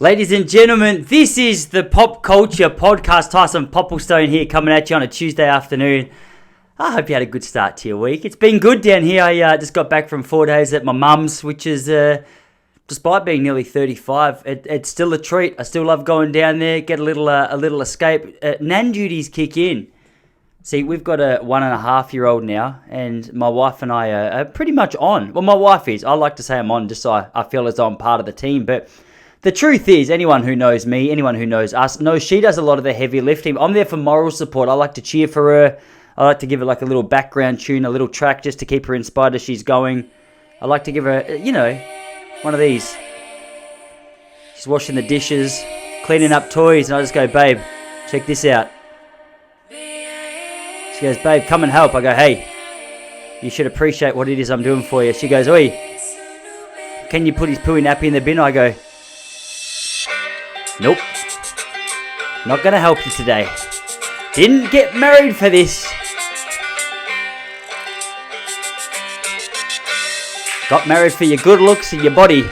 Ladies and gentlemen, this is the Pop Culture Podcast. Tyson Popplestone here coming at you on a Tuesday afternoon. I hope you had a good start to your week. It's been good down here. I just got back from 4 days at my mum's, which is, despite being nearly 35, it's still a treat. I still love going down there, get a little escape. Nan duties kick in. See, we've got a 1.5-year-old now, and my wife and I are pretty much on. Well, my wife is. I like to say I'm on just so I feel as though I'm part of the team, but the truth is, anyone who knows me, anyone who knows us, knows she does a lot of the heavy lifting. I'm there for moral support. I like to cheer for her. I like to give her like a little background tune, a little track just to keep her inspired as she's going. I like to give her, one of these. She's washing the dishes, cleaning up toys, and I just go, babe, check this out. She goes, babe, come and help. I go, hey, you should appreciate what it is I'm doing for you. She goes, oi, can you put his pooey nappy in the bin? I go, nope, not going to help you today. Didn't get married for this. Got married for your good looks and your body.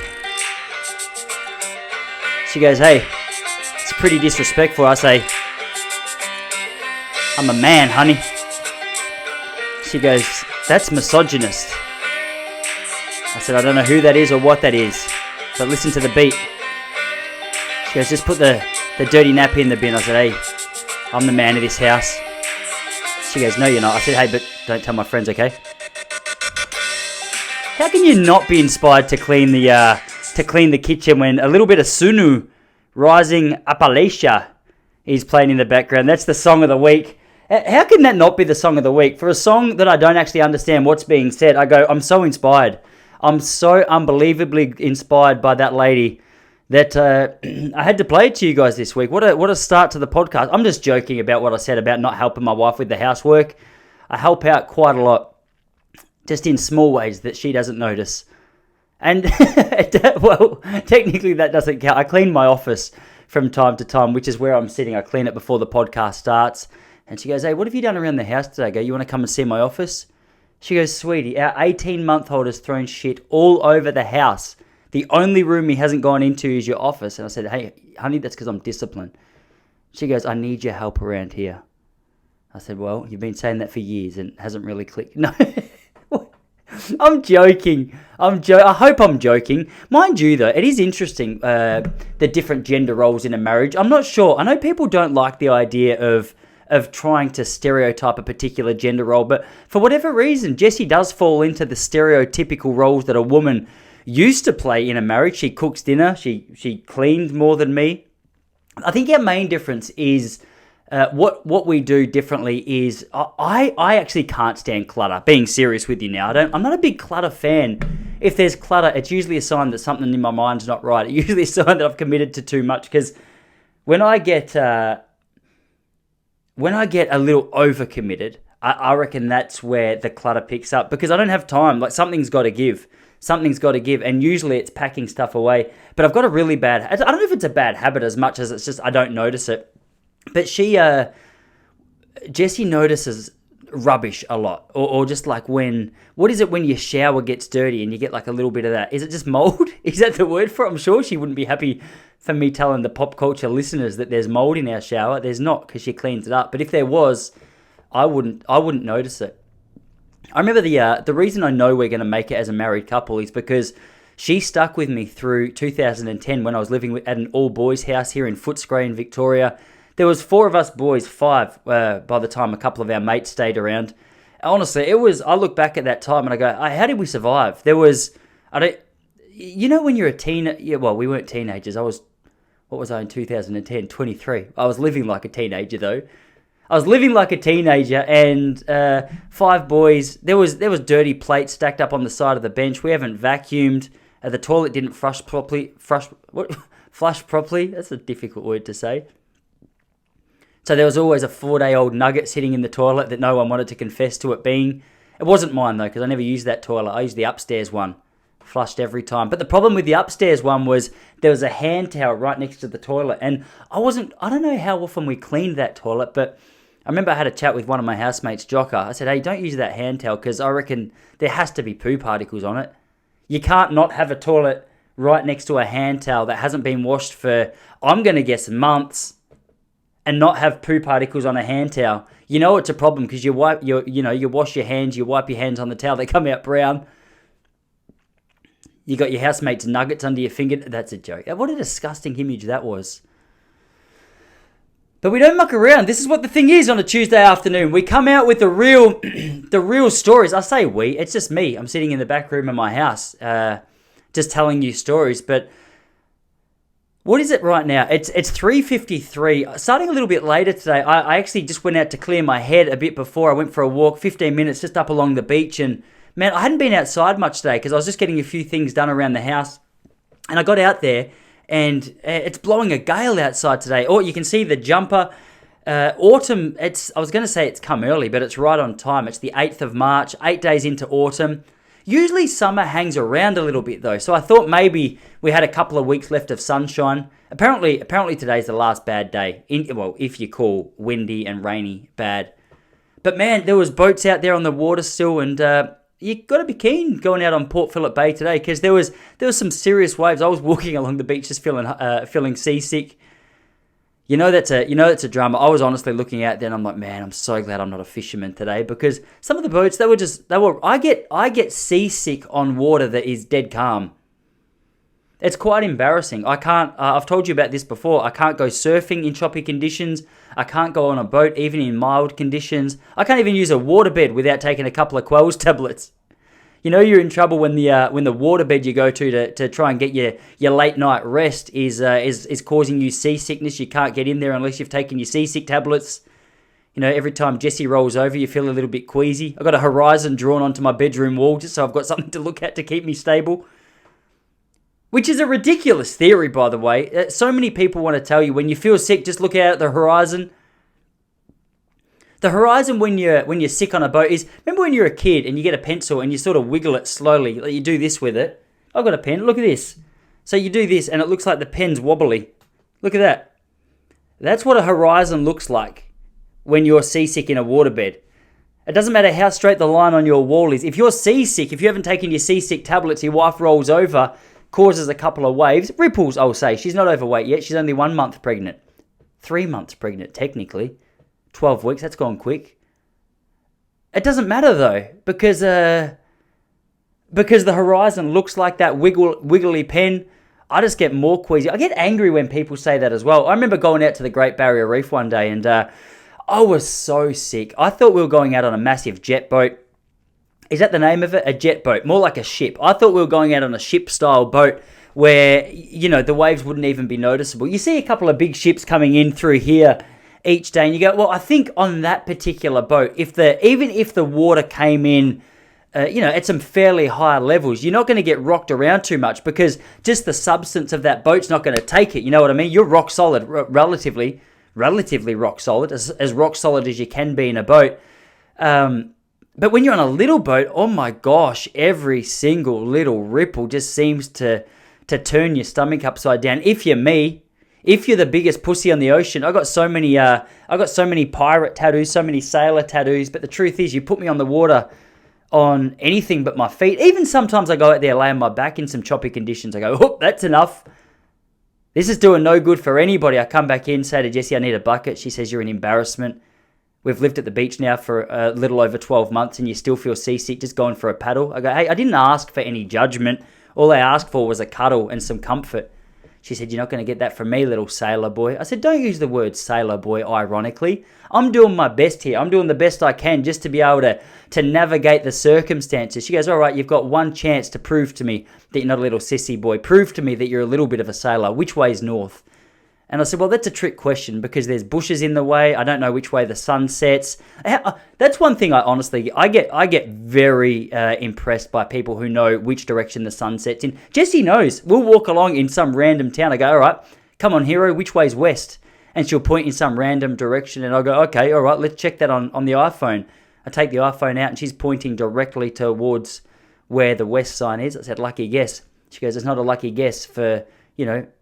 She goes, hey, it's pretty disrespectful. I say, I'm a man, honey. She goes, that's misogynist. I said, I don't know who that is or what that is, but listen to the beat. She goes, just put the dirty nappy in the bin. I said, hey, I'm the man of this house. She goes, no, you're not. I said, hey, but don't tell my friends, okay? How can you not be inspired to clean the kitchen when a little bit of Sunu, Rising Appalachia, is playing in the background? That's the song of the week. How can that not be the song of the week? For a song that I don't actually understand what's being said, I go, I'm so inspired. I'm so unbelievably inspired by that lady that I had to play it to you guys this week. What a start to the podcast. I'm just joking about what I said about not helping my wife with the housework. I help out quite a lot, just in small ways that she doesn't notice. And, well, technically that doesn't count. I clean my office from time to time, which is where I'm sitting. I clean it before the podcast starts. And she goes, hey, what have you done around the house today? I go, you want to come and see my office? She goes, sweetie, our 18-month-old has thrown shit all over the house. The only room he hasn't gone into is your office. And I said, hey, honey, that's because I'm disciplined. She goes, I need your help around here. I said, well, you've been saying that for years and it hasn't really clicked. No, I'm joking. I hope I'm joking. Mind you, though, it is interesting, the different gender roles in a marriage. I'm not sure. I know people don't like the idea of trying to stereotype a particular gender role, but for whatever reason, Jessie does fall into the stereotypical roles that a woman used to play in a marriage. She cooks dinner. She cleaned more than me. I think our main difference is what we do differently is I actually can't stand clutter. Being serious with you now, I'm not a big clutter fan. If there's clutter, it's usually a sign that something in my mind's not right. It's usually a sign that I've committed to too much. Because when I get a little overcommitted, I reckon that's where the clutter picks up. Because I don't have time. Like something's got to give. And usually it's packing stuff away. But I've got a really bad, I don't know if it's a bad habit as much as it's just I don't notice it. But Jessie notices rubbish a lot. Or just like what is it when your shower gets dirty and you get like a little bit of that? Is it just mold? Is that the word for it? I'm sure she wouldn't be happy for me telling the pop culture listeners that there's mold in our shower. There's not, because she cleans it up. But if there was, I wouldn't notice it. I remember the reason I know we're going to make it as a married couple is because she stuck with me through 2010 when I was living at an all-boys house here in Footscray in Victoria. There was 4 of us boys, 5 by the time a couple of our mates stayed around. Honestly, I look back at that time and I go, how did we survive? There was, when you're a teenager, well, we weren't teenagers. What was I in 2010? 23. I was living like a teenager though. I was living like a teenager, and 5 boys. There was dirty plates stacked up on the side of the bench. We haven't vacuumed. The toilet didn't flush properly. Flush properly? That's a difficult word to say. So there was always a 4-day-old nugget sitting in the toilet that no one wanted to confess to it being. It wasn't mine though, because I never used that toilet. I used the upstairs one. Flushed every time. But the problem with the upstairs one was there was a hand towel right next to the toilet, and I don't know how often we cleaned that toilet, but I remember I had a chat with one of my housemates, Jocker. I said, hey, don't use that hand towel because I reckon there has to be poo particles on it. You can't not have a toilet right next to a hand towel that hasn't been washed for, I'm going to guess, months, and not have poo particles on a hand towel, you know it's a problem because you wash your hands, you wipe your hands on the towel, they come out brown. You got your housemate's nuggets under your finger. That's a joke. What a disgusting image that was. But we don't muck around. This is what the thing is on a Tuesday afternoon. We come out with the real stories. I say we, it's just me. I'm sitting in the back room of my house, just telling you stories. But what is it right now? It's 3:53. Starting a little bit later today. I actually just went out to clear my head a bit before. I went for a walk, 15 minutes, just up along the beach. And man, I hadn't been outside much today because I was just getting a few things done around the house. And I got out there, and it's blowing a gale outside today. Oh, you can see the jumper. Autumn, I was going to say it's come early, but it's right on time. It's the 8th of March, 8 days into autumn. Usually summer hangs around a little bit though, so I thought maybe we had a couple of weeks left of sunshine. Apparently today's the last bad day, if you call windy and rainy bad. But man, there was boats out there on the water still, and you got to be keen going out on Port Phillip Bay today because there was some serious waves. I was walking along the beach just feeling seasick. You know that's a drama. I was honestly looking out there and I'm like, man, I'm so glad I'm not a fisherman today because some of the boats I get seasick on water that is dead calm. It's quite embarrassing. I can't. I've told you about this before. I can't go surfing in choppy conditions. I can't go on a boat even in mild conditions. I can't even use a waterbed without taking a couple of Quells tablets. You know you're in trouble when the waterbed you go to try and get your late night rest is causing you seasickness. You can't get in there unless you've taken your seasick tablets. You know, every time Jessie rolls over, you feel a little bit queasy. I've got a horizon drawn onto my bedroom wall just so I've got something to look at to keep me stable. Which is a ridiculous theory, by the way. So many people want to tell you when you feel sick, just look out at the horizon. The horizon when you're sick on a boat is, remember when you're a kid and you get a pencil and you sort of wiggle it slowly, like you do this with it. I've got a pen, look at this. So you do this and it looks like the pen's wobbly. Look at that. That's what a horizon looks like when you're seasick in a waterbed. It doesn't matter how straight the line on your wall is. If you're seasick, if you haven't taken your seasick tablets, your wife rolls over, causes a couple of waves, ripples, I'll say. She's not overweight yet. She's only 1 month pregnant. 3 months pregnant, technically. 12 weeks, that's gone quick. It doesn't matter though, because the horizon looks like that wiggly pen. I just get more queasy. I get angry when people say that as well. I remember going out to the Great Barrier Reef one day and I was so sick. I thought we were going out on a massive jet boat. Is that the name of it? A jet boat, more like a ship. I thought we were going out on a ship-style boat where, you know, the waves wouldn't even be noticeable. You see a couple of big ships coming in through here each day and you go, well, I think on that particular boat, even if the water came in, at some fairly high levels, you're not going to get rocked around too much because just the substance of that boat's not going to take it. You know what I mean? You're rock solid, relatively rock solid, as rock solid as you can be in a boat. But when you're on a little boat, oh my gosh, every single little ripple just seems to turn your stomach upside down. If you're me, if you're the biggest pussy on the ocean, I got so many pirate tattoos, so many sailor tattoos. But the truth is, you put me on the water on anything but my feet. Even sometimes I go out there, lay on my back in some choppy conditions. I go, oh, that's enough. This is doing no good for anybody. I come back in, say to Jessie, I need a bucket. She says, you're an embarrassment. We've lived at the beach now for a little over 12 months and you still feel seasick just going for a paddle. I go, hey, I didn't ask for any judgment. All I asked for was a cuddle and some comfort. She said, you're not going to get that from me, little sailor boy. I said, don't use the word sailor boy, ironically. I'm doing my best here. I'm doing the best I can just to be able to navigate the circumstances. She goes, all right, you've got one chance to prove to me that you're not a little sissy boy. Prove to me that you're a little bit of a sailor. Which way's north? And I said, well, that's a trick question because there's bushes in the way. I don't know which way the sun sets. That's one thing I get very impressed by people who know which direction the sun sets in. Jessie knows. We'll walk along in some random town. I go, all right, come on, hero, which way's west? And she'll point in some random direction and I'll go, okay, all right, let's check that on the iPhone. I take the iPhone out and she's pointing directly towards where the west sign is. I said, lucky guess. She goes, it's not a lucky guess for,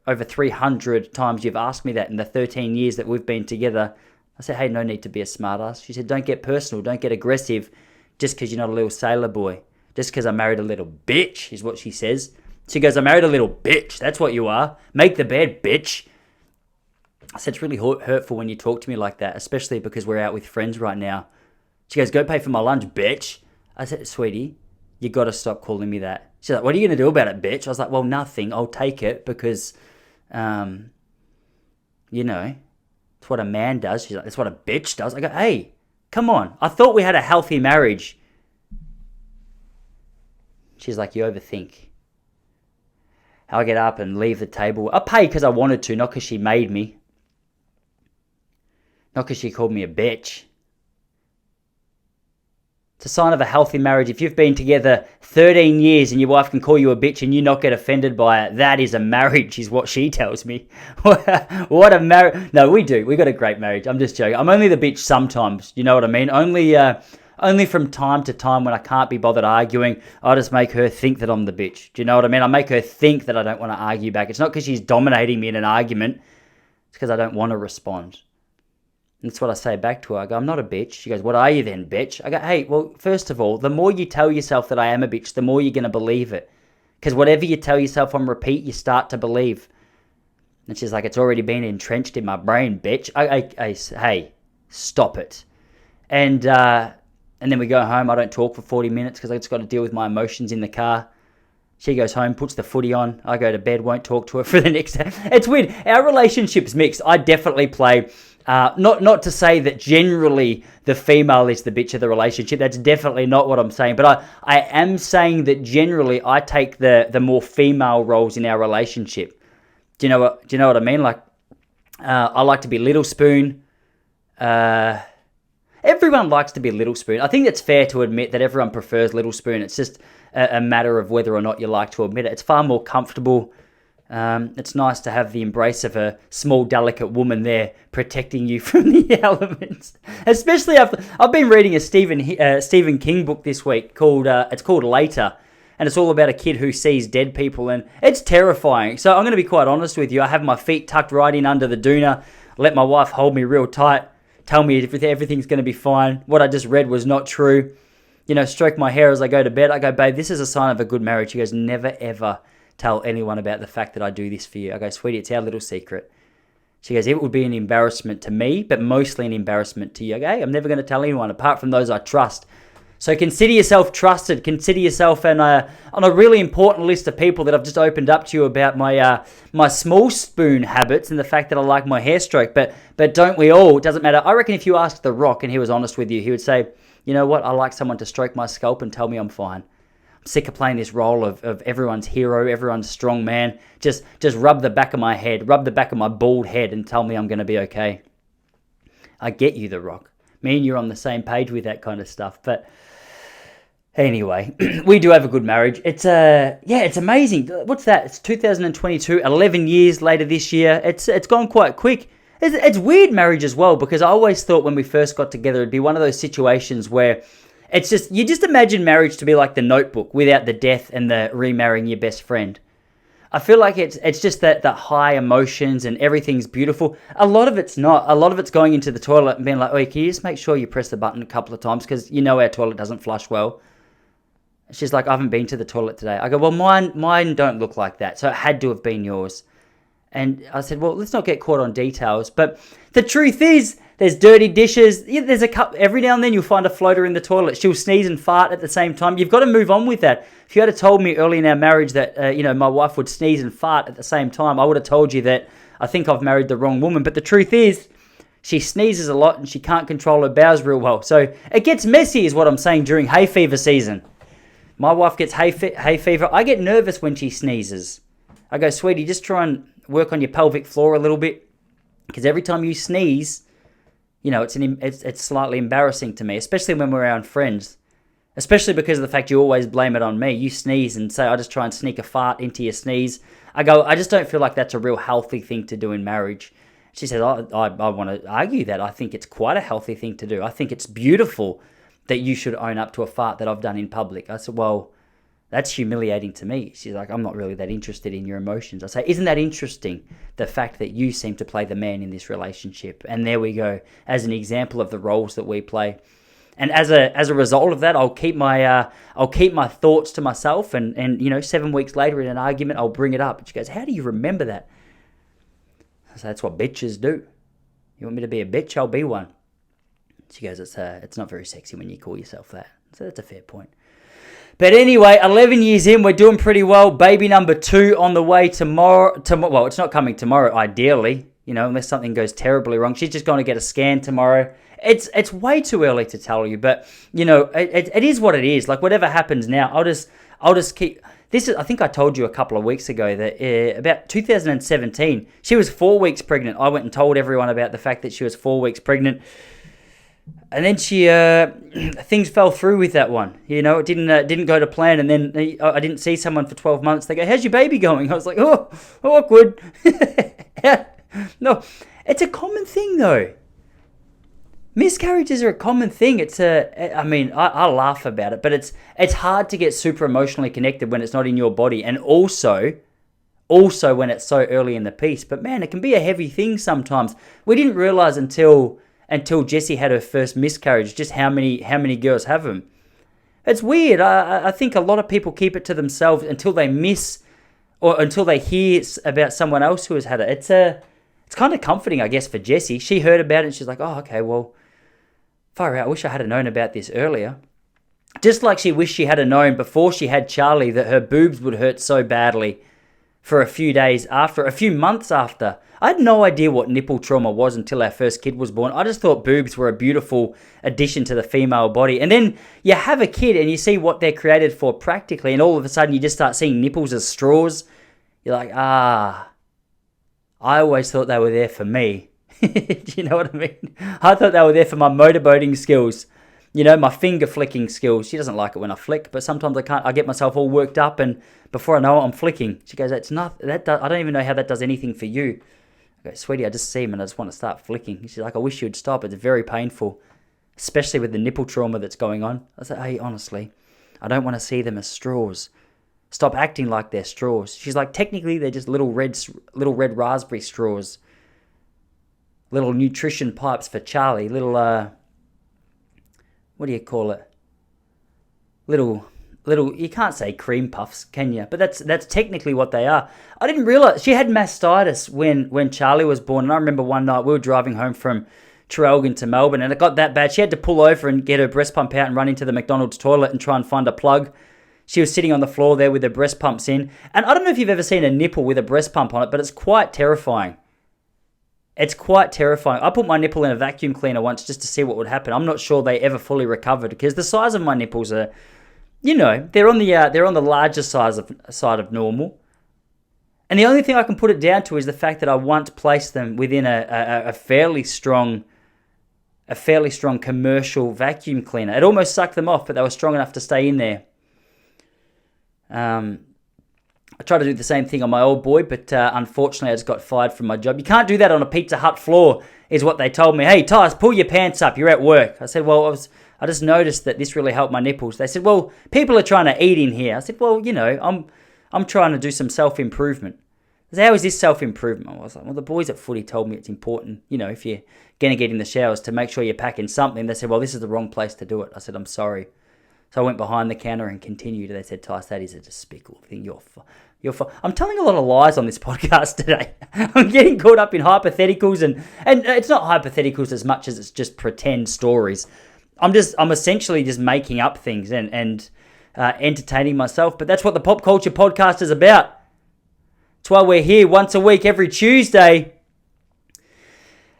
over 300 times you've asked me that in the 13 years that we've been together. I said, hey, no need to be a smartass. She said, don't get personal, don't get aggressive just because you're not a little sailor boy. Just because I married a little bitch is what she says. She goes, I married a little bitch. That's what you are. Make the bed, bitch. I said, it's really hurtful when you talk to me like that, especially because we're out with friends right now. She goes, go pay for my lunch, bitch. I said, sweetie, you got to stop calling me that. She's like, what are you going to do about it, bitch? I was like, well, nothing. I'll take it because, you know, it's what a man does. She's like, that's what a bitch does. I go, hey, come on. I thought we had a healthy marriage. She's like, you overthink. I get up and leave the table. I pay because I wanted to, not because she made me. Not because she called me a bitch. It's a sign of a healthy marriage. If you've been together 13 years and your wife can call you a bitch and you not get offended by it, that is a marriage, is what she tells me. What a marriage. No, we do. We got a great marriage. I'm just joking. I'm only the bitch sometimes. You know what I mean? Only from time to time when I can't be bothered arguing, I just make her think that I'm the bitch. Do you know what I mean? I make her think that I don't want to argue back. It's not because she's dominating me in an argument. It's because I don't want to respond. And that's what I say back to her. I go, I'm not a bitch. She goes, what are you then, bitch? I go, hey, well, first of all, the more you tell yourself that I am a bitch, the more you're going to believe it. Because whatever you tell yourself on repeat, you start to believe. And she's like, it's already been entrenched in my brain, bitch. Hey, stop it. And then we go home. I don't talk for 40 minutes because I just got to deal with my emotions in the car. She goes home, puts the footy on. I go to bed, won't talk to her for the next day. It's weird. Our relationship's mixed. I definitely play... not to say that generally the female is the bitch of the relationship. That's definitely not what I'm saying. But I am saying that generally I take the more female roles in our relationship. Do you know what I mean? Like, I like to be little spoon. Everyone likes to be little spoon. I think it's fair to admit that everyone prefers little spoon. It's just a matter of whether or not you like to admit it. It's far more comfortable. It's nice to have the embrace of a small, delicate woman there protecting you from the elements. Especially after I've been reading a Stephen King book this week called Later, and it's all about a kid who sees dead people, and it's terrifying. So I'm going to be quite honest with you. I have my feet tucked right in under the doona, let my wife hold me real tight, tell me if everything's going to be fine. What I just read was not true. You know, stroke my hair as I go to bed. I go, babe, this is a sign of a good marriage. She goes, never ever tell anyone about the fact that I do this for you. I go, sweetie, it's our little secret. She goes, it would be an embarrassment to me, but mostly an embarrassment to you. Okay, I'm never going to tell anyone apart from those I trust. So consider yourself trusted. Consider yourself on a really important list of people that I've just opened up to you about my small spoon habits and the fact that I like my hair stroke. But don't we all? It doesn't matter. I reckon if you asked The Rock and he was honest with you, he would say, you know what? I like someone to stroke my scalp and tell me I'm fine. I'm sick of playing this role of everyone's hero, everyone's strong man. Just rub the back of my head, rub the back of my bald head and tell me I'm going to be okay. I get you, The Rock. Me and you're on the same page with that kind of stuff. But anyway, we do have a good marriage. It's amazing. What's that? It's 2022, 11 years later this year. It's gone quite quick. It's weird marriage as well, because I always thought when we first got together it'd be one of those situations where it's just, you just imagine marriage to be like The Notebook without the death and the remarrying your best friend. I feel like it's just that the high emotions and everything's beautiful. A lot of it's not. A lot of it's going into the toilet and being like, "Wait, can you just make sure you press the button a couple of times because you know our toilet doesn't flush well." She's like, "I haven't been to the toilet today." I go, "Well, mine don't look like that, so it had to have been yours." And I said, "Well, let's not get caught on details." But the truth is, there's dirty dishes. Yeah, there's a cup. Every now and then you'll find a floater in the toilet. She'll sneeze and fart at the same time. You've got to move on with that. If you had told me early in our marriage that my wife would sneeze and fart at the same time, I would have told you that I think I've married the wrong woman. But the truth is, she sneezes a lot and she can't control her bowels real well. So it gets messy, is what I'm saying, during hay fever season. My wife gets hay fever. I get nervous when she sneezes. I go, "Sweetie, just try and work on your pelvic floor a little bit, because every time you sneeze, it's slightly embarrassing to me, especially when we're around friends, especially because of the fact you always blame it on me. You sneeze and say, I just try and sneak a fart into your sneeze. I go, I just don't feel like that's a real healthy thing to do in marriage." She says, I want to argue that. I think it's quite a healthy thing to do. I think it's beautiful that you should own up to a fart that I've done in public. I said, well, that's humiliating to me. She's like, I'm not really that interested in your emotions. I say, isn't that interesting? The fact that you seem to play the man in this relationship. And there we go, as an example of the roles that we play. And as a result of that, I'll keep my thoughts to myself, and 7 weeks later in an argument, I'll bring it up. And she goes, "How do you remember that?" So that's what bitches do. You want me to be a bitch? I'll be one. She goes, it's not very sexy when you call yourself that. So that's a fair point. But anyway, 11 years in, we're doing pretty well. Baby number 2 on the way tomorrow. Well, it's not coming tomorrow, ideally, unless something goes terribly wrong. She's just going to get a scan tomorrow. It's way too early to tell you, but, it is what it is. Like, whatever happens now, I'll just keep... I think I told you a couple of weeks ago that about 2017, she was 4 weeks pregnant. I went and told everyone about the fact that she was 4 weeks pregnant. And then she things fell through with that one. It didn't go to plan. And then I didn't see someone for 12 months. They go, "How's your baby going?" I was like, "Oh, awkward." No, it's a common thing though. Miscarriages are a common thing. I laugh about it, but it's hard to get super emotionally connected when it's not in your body, and also when it's so early in the piece. But man, it can be a heavy thing sometimes. We didn't realize until Jessie had her first miscarriage just how many girls have them. It's weird. I think a lot of people keep it to themselves until they until they hear about someone else who has had it. It's kind of comforting, I guess, for Jessie. She heard about it and she's like, "Oh, okay, well, far out. I wish I had known about this earlier." Just like she wished she had known before she had Charlie that her boobs would hurt so badly for a few months after. I had no idea what nipple trauma was until our first kid was born. I just thought boobs were a beautiful addition to the female body. And then you have a kid and you see what they're created for practically, and all of a sudden you just start seeing nipples as straws. You're like, I always thought they were there for me. Do you know what I mean? I thought they were there for my motorboating skills, my finger flicking skills. She doesn't like it when I flick, but sometimes I can't. I get myself all worked up, and before I know it, I'm flicking. She goes, "It's not that. I don't even know how that does anything for you." I go, "Sweetie, I just see them and I just want to start flicking." She's like, "I wish you'd stop. It's very painful, especially with the nipple trauma that's going on." I said, "Hey, honestly, I don't want to see them as straws. Stop acting like they're straws." She's like, "Technically, they're just little red raspberry straws. Little nutrition pipes for Charlie. Little, what do you call it? Little, you can't say cream puffs, can you? But that's technically what they are." I didn't realize she had mastitis when Charlie was born. And I remember one night we were driving home from Traralgon to Melbourne, and it got that bad. She had to pull over and get her breast pump out and run into the McDonald's toilet and try and find a plug. She was sitting on the floor there with her breast pumps in. And I don't know if you've ever seen a nipple with a breast pump on it, but it's quite terrifying. It's quite terrifying. I put my nipple in a vacuum cleaner once just to see what would happen. I'm not sure they ever fully recovered because the size of my nipples are, they're on the larger side of normal. And the only thing I can put it down to is the fact that I once placed them within a fairly strong commercial vacuum cleaner. It almost sucked them off, but they were strong enough to stay in there. I tried to do the same thing on my old boy, but unfortunately I just got fired from my job. You can't do that on a Pizza Hut floor, is what they told me. "Hey, Tyce, pull your pants up. You're at work." I said, "Well, I just noticed that this really helped my nipples." They said, "Well, people are trying to eat in here." I said, "Well, I'm trying to do some self-improvement." I said, "How is this self-improvement?" I was like, "Well, the boys at footy told me it's important, if you're going to get in the showers, to make sure you're packing something." They said, "Well, this is the wrong place to do it." I said, "I'm sorry." So I went behind the counter and continued. They said, "Tyce, that is a despicable thing. I'm telling a lot of lies on this podcast today. I'm getting caught up in hypotheticals, and it's not hypotheticals as much as it's just pretend stories. I'm essentially just making up things and entertaining myself. But that's what the Pop Culture Podcast is about. That's why we're here once a week, every Tuesday.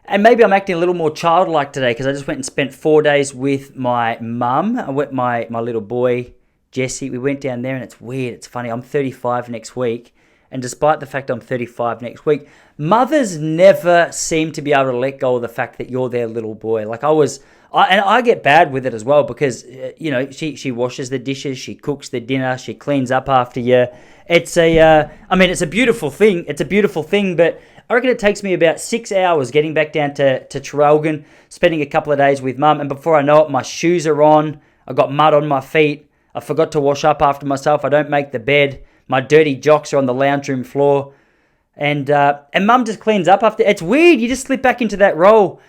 And maybe I'm acting a little more childlike today because I just went and spent 4 days with my mum. I went my little boy, Jesse. We went down there, and it's weird. It's funny. I'm 35 next week. And despite the fact I'm 35 next week, mothers never seem to be able to let go of the fact that you're their little boy. Like I get bad with it as well because, she washes the dishes, she cooks the dinner, she cleans up after you. It's a beautiful thing. It's a beautiful thing, but I reckon it takes me about 6 hours getting back down to Traralgon, spending a couple of days with mum, and before I know it, my shoes are on, I got mud on my feet, I forgot to wash up after myself, I don't make the bed, my dirty jocks are on the lounge room floor, and mum just cleans up after. It's weird, you just slip back into that role.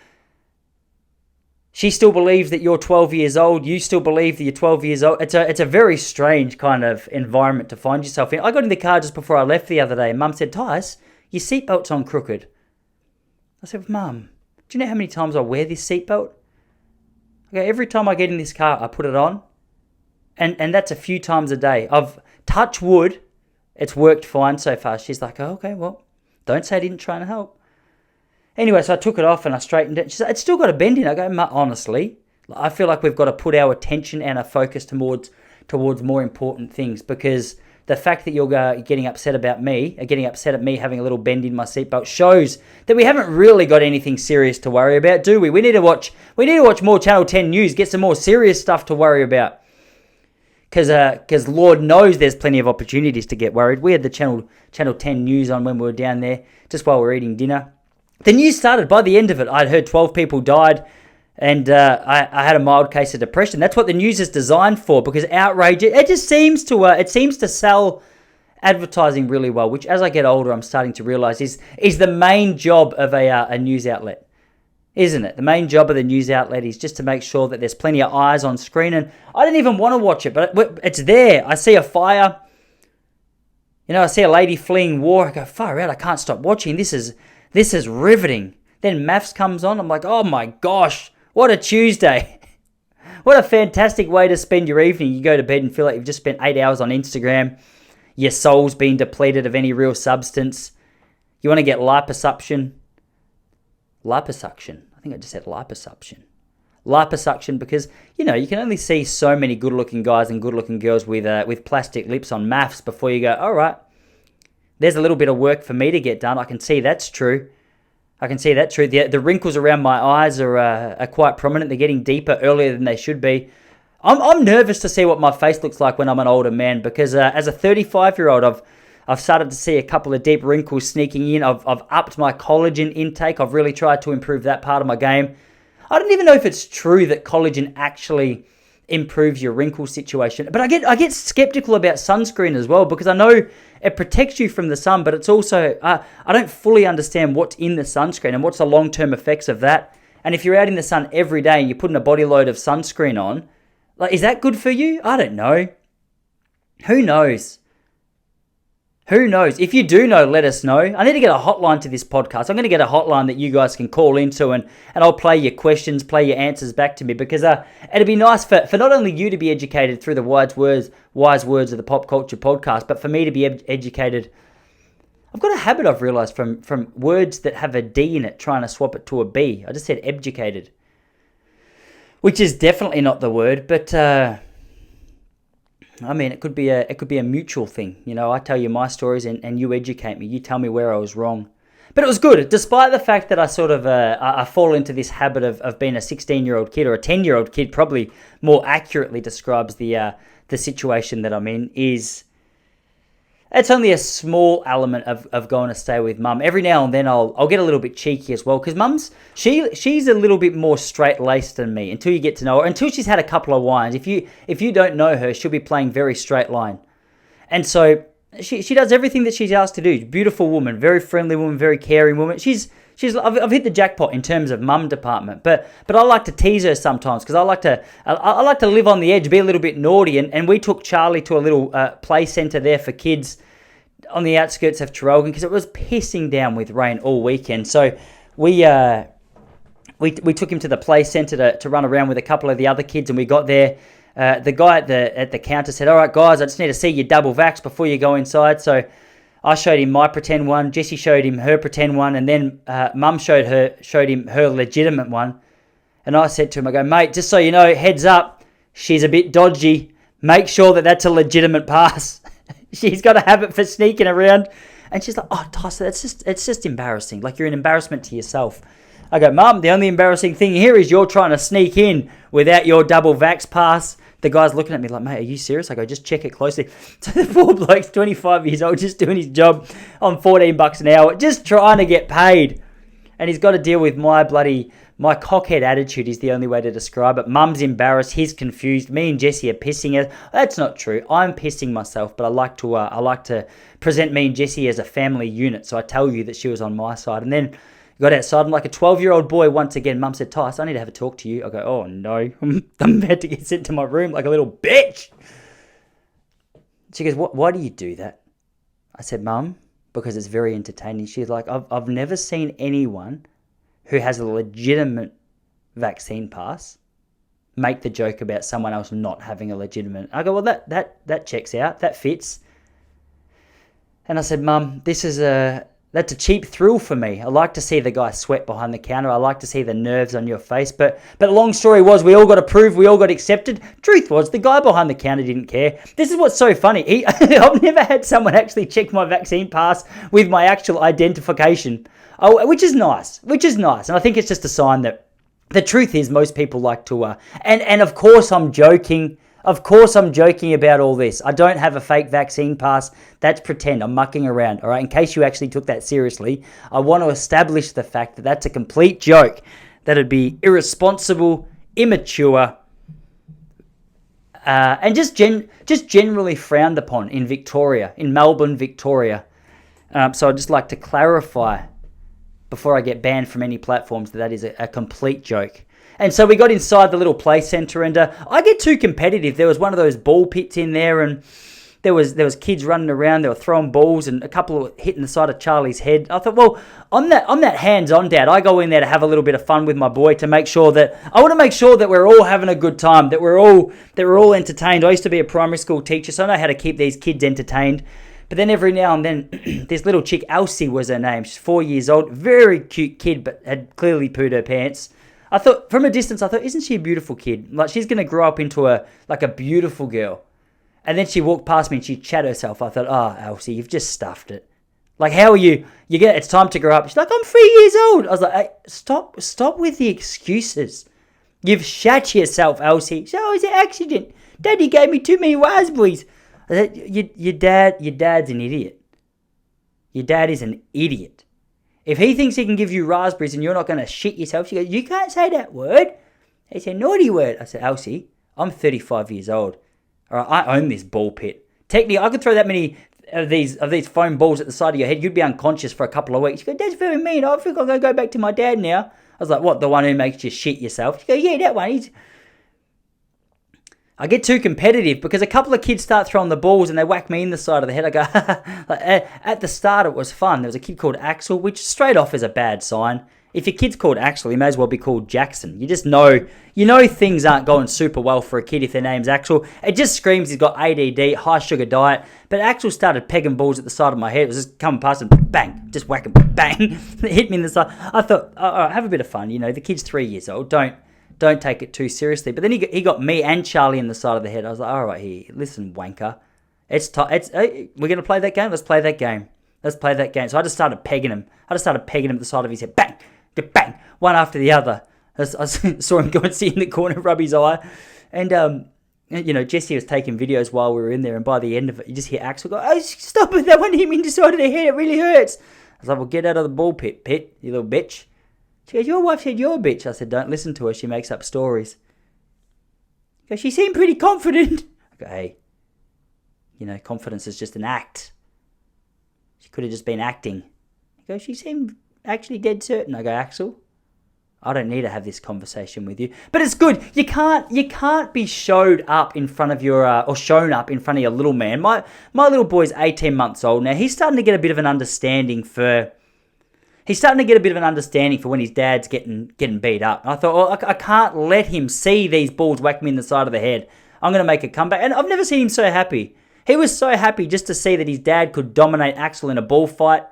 She still believes that you're 12 years old. You still believe that you're 12 years old. It's a very strange kind of environment to find yourself in. I got in the car just before I left the other day, and Mum said, Tice, your seatbelt's on crooked. I said, Mum, do you know how many times I wear this seatbelt? Okay, every time I get in this car, I put it on, and that's a few times a day. I've touched wood. It's worked fine so far. She's like, oh, okay, well, don't say I didn't try and help. Anyway, so I took it off and I straightened it. She said, it's still got a bend in. I go, honestly, I feel like we've got to put our attention and our focus towards more important things, because the fact that you're getting upset about me, getting upset at me having a little bend in my seatbelt, shows that we haven't really got anything serious to worry about, do we? We need to watch more Channel 10 news, get some more serious stuff to worry about. Because Lord knows there's plenty of opportunities to get worried. We had the Channel 10 news on when we were down there, just while we were eating dinner. The news started. By the end of it, I'd heard 12 people died, and I had a mild case of depression. That's what the news is designed for, because outrage, it just seems to sell advertising really well, which as I get older, I'm starting to realize is the main job of a news outlet, isn't it? The main job of the news outlet is just to make sure that there's plenty of eyes on screen, and I didn't even want to watch it, but it's there. I see a fire, I see a lady fleeing war. I go, far out, I can't stop watching. This is riveting. Then maths comes on. I'm like, oh my gosh, what a Tuesday. What a fantastic way to spend your evening. You go to bed and feel like you've just spent 8 hours on Instagram. Your soul's been depleted of any real substance. You want to get liposuction. Liposuction. I think I just said liposuction. Liposuction, because, you can only see so many good-looking guys and good-looking girls with plastic lips on maths before you go, all right, there's a little bit of work for me to get done. I can see that's true. The wrinkles around my eyes are quite prominent. They're getting deeper earlier than they should be. I'm nervous to see what my face looks like when I'm an older man, because as a 35-year-old, I've started to see a couple of deep wrinkles sneaking in. I've upped my collagen intake. I've really tried to improve that part of my game. I don't even know if it's true that collagen actually improves your wrinkle situation. But I get skeptical about sunscreen as well, because I know it protects you from the sun, but it's also, I don't fully understand what's in the sunscreen and what's the long-term effects of that. And if you're out in the sun every day and you're putting a body load of sunscreen on, is that good for you? I don't know. Who knows? If you do know, let us know. I need to get a hotline to this podcast. I'm going to get a hotline that you guys can call into, and I'll play your questions, play your answers back to me, because it'd be nice for not only you to be educated through the wise words of the Pop Culture Podcast, but for me to be educated. I've got a habit, I've realised, from words that have a D in it, trying to swap it to a B. I just said educated, which is definitely not the word, but it could be a mutual thing. I tell you my stories and you educate me. You tell me where I was wrong. But it was good, despite the fact that I sort of I fall into this habit of being a 16-year-old kid, or a 10-year-old kid, probably more accurately describes the situation that I'm in. It's only a small element of going to stay with Mum. Every now and then I'll get a little bit cheeky as well, because Mum's she's a little bit more straight-laced than me until you get to know her. Until she's had a couple of wines. If you don't know her, she'll be playing very straight line. And so she does everything that she's asked to do. Beautiful woman, very friendly woman, very caring woman. I've hit the jackpot in terms of mum department, but I like to tease her sometimes, because I like to live on the edge, be a little bit naughty, and we took Charlie to a little play centre there for kids on the outskirts of Traralgon, because it was pissing down with rain all weekend. So we took him to the play centre to run around with a couple of the other kids, and we got there. The guy at the counter said, "All right, guys, I just need to see your double vax before you go inside." So I showed him my pretend one, Jessie showed him her pretend one, and then Mum showed him her legitimate one. And I said to him, I go, "Mate, just so you know, heads up, she's a bit dodgy. Make sure that that's a legitimate pass." She's got a habit for sneaking around. And she's like, "Oh, Tyson, it's just embarrassing. Like, you're an embarrassment to yourself." I go, "Mum, the only embarrassing thing here is you're trying to sneak in without your double vax pass." The guy's looking at me like, "Mate, are you serious?" I go, "Just check it closely." So the poor bloke's 25 years old, just doing his job on $14 an hour, just trying to get paid. And he's got to deal with my cockhead attitude is the only way to describe it. Mum's embarrassed, he's confused. Me and Jessie are pissing her. That's not true. I'm pissing myself, but I like to present me and Jessie as a family unit. So I tell you that she was on my side. And then, Got outside. I'm like a 12-year-old boy once again. Mum said, Tyson, I need to have a talk to you. I go, oh no, I'm about to get sent to my room like a little bitch. She goes, why do you do that? I said, Mum, because it's very entertaining. She's like, I've never seen anyone who has a legitimate vaccine pass make the joke about someone else not having a legitimate. I go, well, that checks out. That fits. And I said, Mum, that's a cheap thrill for me. I like to see the guy sweat behind the counter. I like to see the nerves on your face. But long story was, we all got approved. We all got accepted. Truth was, the guy behind the counter didn't care. This is what's so funny. I've never had someone actually check my vaccine pass with my actual identification. Oh, which is nice. And I think it's just a sign that the truth is most people like to... And of course I'm joking. Of course I'm joking about all this. I don't have a fake vaccine pass. That's pretend. I'm mucking around, all right? In case you actually took that seriously, I want to establish the fact that that's a complete joke. That'd be irresponsible, immature, and just generally frowned upon in Victoria, in Melbourne, Victoria. So I'd just like to clarify before I get banned from any platforms that is a complete joke. And so we got inside the little play centre, and I get too competitive. There was one of those ball pits in there, and there was kids running around. They were throwing balls, and a couple were hitting the side of Charlie's head. I thought, well, I'm that hands-on dad. I go in there to have a little bit of fun with my boy, to make sure that we're all having a good time, that we're all entertained. I used to be a primary school teacher, so I know how to keep these kids entertained. But then every now and then, this little chick, Elsie was her name. She's 4 years old, very cute kid, but had clearly pooed her pants. I thought, from a distance, isn't she a beautiful kid? Like, she's going to grow up into a beautiful girl. And then she walked past me and she chat herself. I thought, oh, Elsie, you've just stuffed it. Like, how are you? It's time to grow up. She's like, I'm 3 years old. I was like, hey, stop with the excuses. You've shat yourself, Elsie. So, it's an accident. Daddy gave me too many raspberries. I said, your dad's an idiot. Your dad is an idiot. If he thinks he can give you raspberries and you're not going to shit yourself, she goes, you can't say that word. It's a naughty word. I said, Elsie, I'm 35 years old. All right, I own this ball pit. Technically, I could throw that many of these foam balls at the side of your head. You'd be unconscious for a couple of weeks. She goes, that's very mean. I think I'm going to go back to my dad now. I was like, what, the one who makes you shit yourself? She goes, yeah, that one. I get too competitive because a couple of kids start throwing the balls and they whack me in the side of the head. I go, at the start it was fun. There was a kid called Axel, which straight off is a bad sign. If your kid's called Axel, he may as well be called Jackson. You just know, things aren't going super well for a kid if their name's Axel. It just screams he's got ADD, high sugar diet. But Axel started pegging balls at the side of my head. It was just coming past and bang, just whack him, bang. It hit me in the side. I thought, all right, have a bit of fun. The kid's 3 years old. Don't take it too seriously. But then he got me and Charlie in the side of the head. I was like, all right, here, listen, wanker. We're going to play that game? Let's play that game. So I just started pegging him. At the side of his head. Bang, bang, one after the other. I saw him go and sit in the corner, rub his eye. And, Jesse was taking videos while we were in there. And by the end of it, you just hear Axel go, oh, stop it. That one hit me in the side of the head. It really hurts. I was like, well, get out of the ball pit, you little bitch. She goes, your wife said you're a bitch. I said, don't listen to her. She makes up stories. She goes, she seemed pretty confident. I go, hey, confidence is just an act. She could have just been acting. He goes, she seemed actually dead certain. I go, Axel, I don't need to have this conversation with you. But it's good. You can't be showed up in front of or shown up in front of your little man. My little boy's 18 months old now. He's starting to get a bit of an understanding for when his dad's getting beat up. And I thought, well, I can't let him see these balls whack me in the side of the head. I'm going to make a comeback. And I've never seen him so happy. He was so happy just to see that his dad could dominate Axel in a ball fight.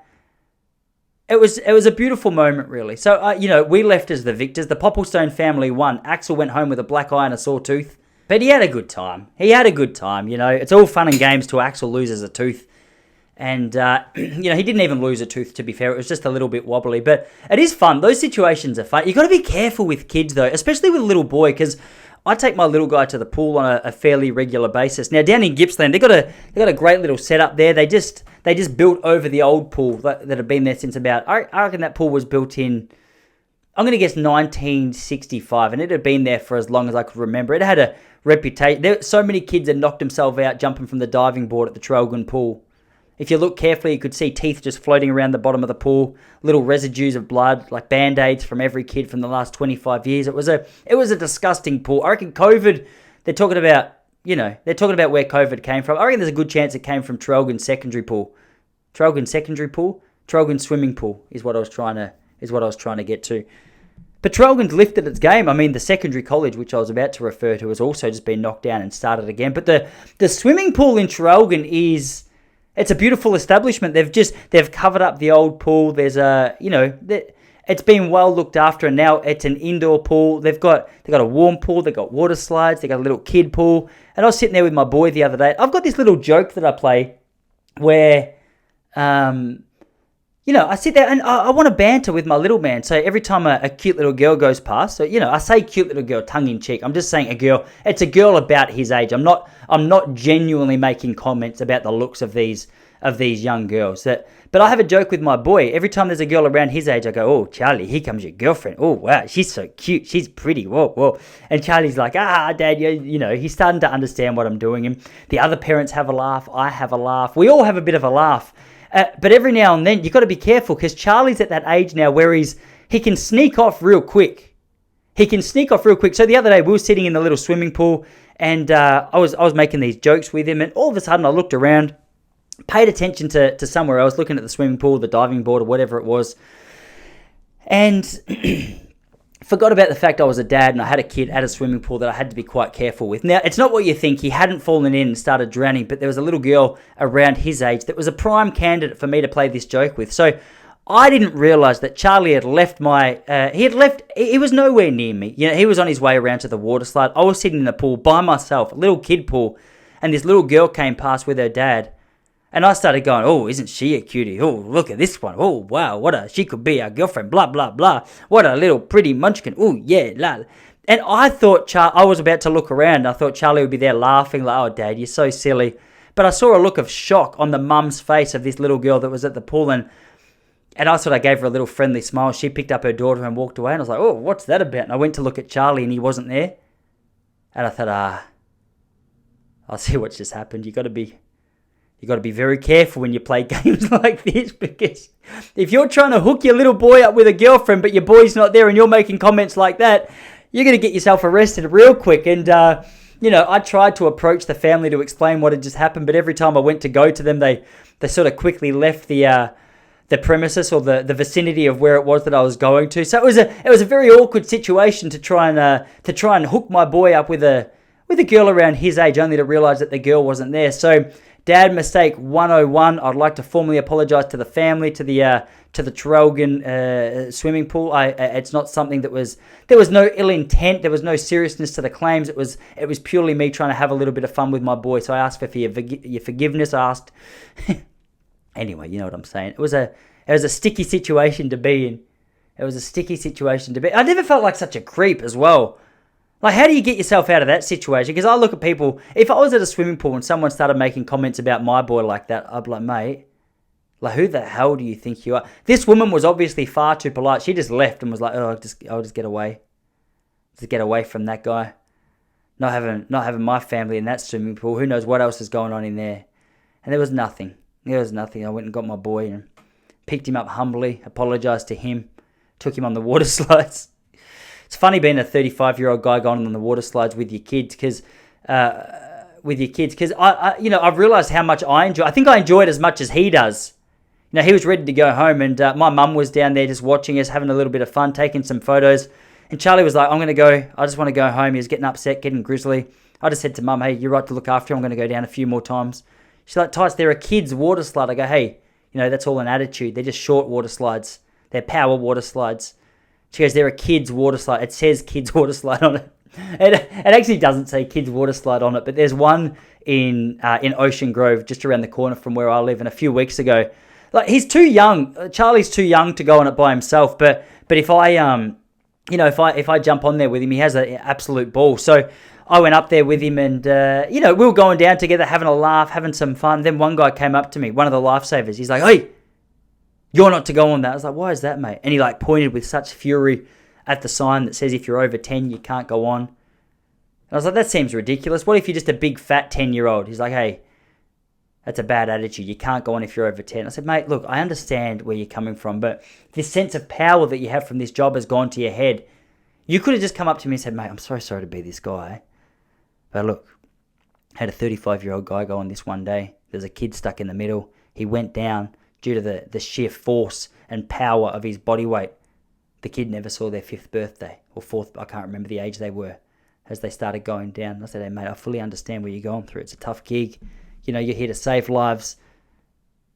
It was a beautiful moment, really. So, we left as the victors. The Popplestone family won. Axel went home with a black eye and a sore tooth. But he had a good time. It's all fun and games till Axel loses a tooth. And, he didn't even lose a tooth, to be fair. It was just a little bit wobbly. But it is fun. Those situations are fun. You've got to be careful with kids, though, especially with a little boy, because I take my little guy to the pool on a fairly regular basis. Now, down in Gippsland, they got a great little setup there. They just built over the old pool that had been there since about, I reckon that pool was built in, I'm going to guess 1965, and it had been there for as long as I could remember. It had a reputation. So many kids had knocked themselves out jumping from the diving board at the Traralgon pool. If you look carefully, you could see teeth just floating around the bottom of the pool, little residues of blood, like Band-Aids from every kid from the last 25 years. It was a disgusting pool. I reckon COVID, they're talking about where COVID came from. I reckon there's a good chance it came from Traralgon Secondary Pool. Traralgon Swimming Pool is what I was trying to get to. But Traralgon's lifted its game. I mean, the secondary college, which I was about to refer to, has also just been knocked down and started again. But the swimming pool in Traralgon it's a beautiful establishment. They've covered up the old pool. There's it's been well looked after, and now it's an indoor pool. They've got a warm pool. They've got water slides. They got a little kid pool. And I was sitting there with my boy the other day. I've got this little joke that I play where, I sit there and I want to banter with my little man. So every time a cute little girl goes past, so, I say cute little girl tongue in cheek. I'm just saying a girl. It's a girl about his age. I'm not genuinely making comments about the looks of these young girls. But I have a joke with my boy. Every time there's a girl around his age, I go, "Oh, Charlie, here comes your girlfriend. Oh, wow, she's so cute. She's pretty. Whoa, whoa." And Charlie's like, Dad, he's starting to understand what I'm doing. And the other parents have a laugh. I have a laugh. We all have a bit of a laugh. But every now and then, you've got to be careful because Charlie's at that age now where he can sneak off real quick. So the other day, we were sitting in the little swimming pool and I was making these jokes with him, and all of a sudden I looked around, paid attention to somewhere else, looking at the swimming pool, the diving board or whatever it was, and forgot about the fact I was a dad and I had a kid at a swimming pool that I had to be quite careful with. Now, it's not what you think. He hadn't fallen in and started drowning, but there was a little girl around his age that was a prime candidate for me to play this joke with. So I didn't realize that Charlie had left he was nowhere near me. He was on his way around to the water slide. I was sitting in the pool by myself, a little kid pool, and this little girl came past with her dad. And I started going, "Oh, isn't she a cutie? Oh, look at this one. Oh, wow, she could be our girlfriend, blah, blah, blah. What a little pretty munchkin. Oh, yeah, la." And I thought, I was about to look around. I thought Charlie would be there laughing, like, "Oh, Dad, you're so silly." But I saw a look of shock on the mum's face of this little girl that was at the pool. And I sort of gave her a little friendly smile. She picked up her daughter and walked away. And I was like, "Oh, what's that about?" And I went to look at Charlie and he wasn't there. And I thought, I'll see what's just happened. You got to be very careful when you play games like this, because if you're trying to hook your little boy up with a girlfriend, but your boy's not there and you're making comments like that, you're going to get yourself arrested real quick. And, I tried to approach the family to explain what had just happened, but every time I went to go to them, they sort of quickly left the premises or the vicinity of where it was that I was going to. So it was a very awkward situation to try and hook my boy up with a girl around his age, only to realize that the girl wasn't there. So Dad mistake 101. I'd like to formally apologize to the family, to the Traralgon swimming pool. It's not something there was no ill intent. There was no seriousness to the claims. It was purely me trying to have a little bit of fun with my boy. So I asked for your forgiveness. I asked. Anyway, you know what I'm saying. It was a sticky situation to be in. I never felt like such a creep as well. Like, how do you get yourself out of that situation? Because I look at people, if I was at a swimming pool and someone started making comments about my boy like that, I'd be like, "Mate, like, who the hell do you think you are?" This woman was obviously far too polite. She just left and was like, "Oh, I'll just get away. Just get away from that guy. Not having my family in that swimming pool. Who knows what else is going on in there?" And there was nothing. I went and got my boy and picked him up humbly, apologized to him, took him on the water slides. It's funny being a 35-year-old guy going on the water slides with your kids, because I've realized how much I enjoy. I think I enjoy it as much as he does. He was ready to go home, and my mum was down there just watching us, having a little bit of fun, taking some photos. And Charlie was like, "I'm going to go. I just want to go home." He was getting upset, getting grizzly. I just said to Mum, "Hey, you're right to look after him. I'm going to go down a few more times." She's like, "Tice, they're a kid's water slide." I go, "Hey, that's all an attitude. They're just short water slides. They're power water slides." She goes, "They're a kid's water slide. It says kids water slide on it." It actually doesn't say kids water slide on it, but there's one in Ocean Grove, just around the corner from where I live. And a few weeks ago, like, he's too young. Charlie's too young to go on it by himself. But if I if I jump on there with him, he has an absolute ball. So I went up there with him, and we were going down together, having a laugh, having some fun. Then one guy came up to me, one of the lifesavers. He's like, "Hey, you're not to go on that." I was like, "Why is that, mate?" And he pointed with such fury at the sign that says if you're over 10, you can't go on. And I was like, "That seems ridiculous. What if you're just a big fat 10-year-old?" He's like, "Hey, That's a bad attitude. You can't go on if you're over 10. I said, mate, look, I understand where you're coming from, but this sense of power that you have from this job has gone to your head. You could have just come up to me and said, mate, I'm so sorry to be this guy. But look, I had a 35-year-old guy go on this one day. There's a kid stuck in the middle. He went down due to the sheer force and power of his body weight. The kid never saw their 5th birthday or 4th. I can't remember the age they were as they started going down. I said, hey, mate, I fully understand what you're going through. It's a tough gig. You know, you're here to save lives.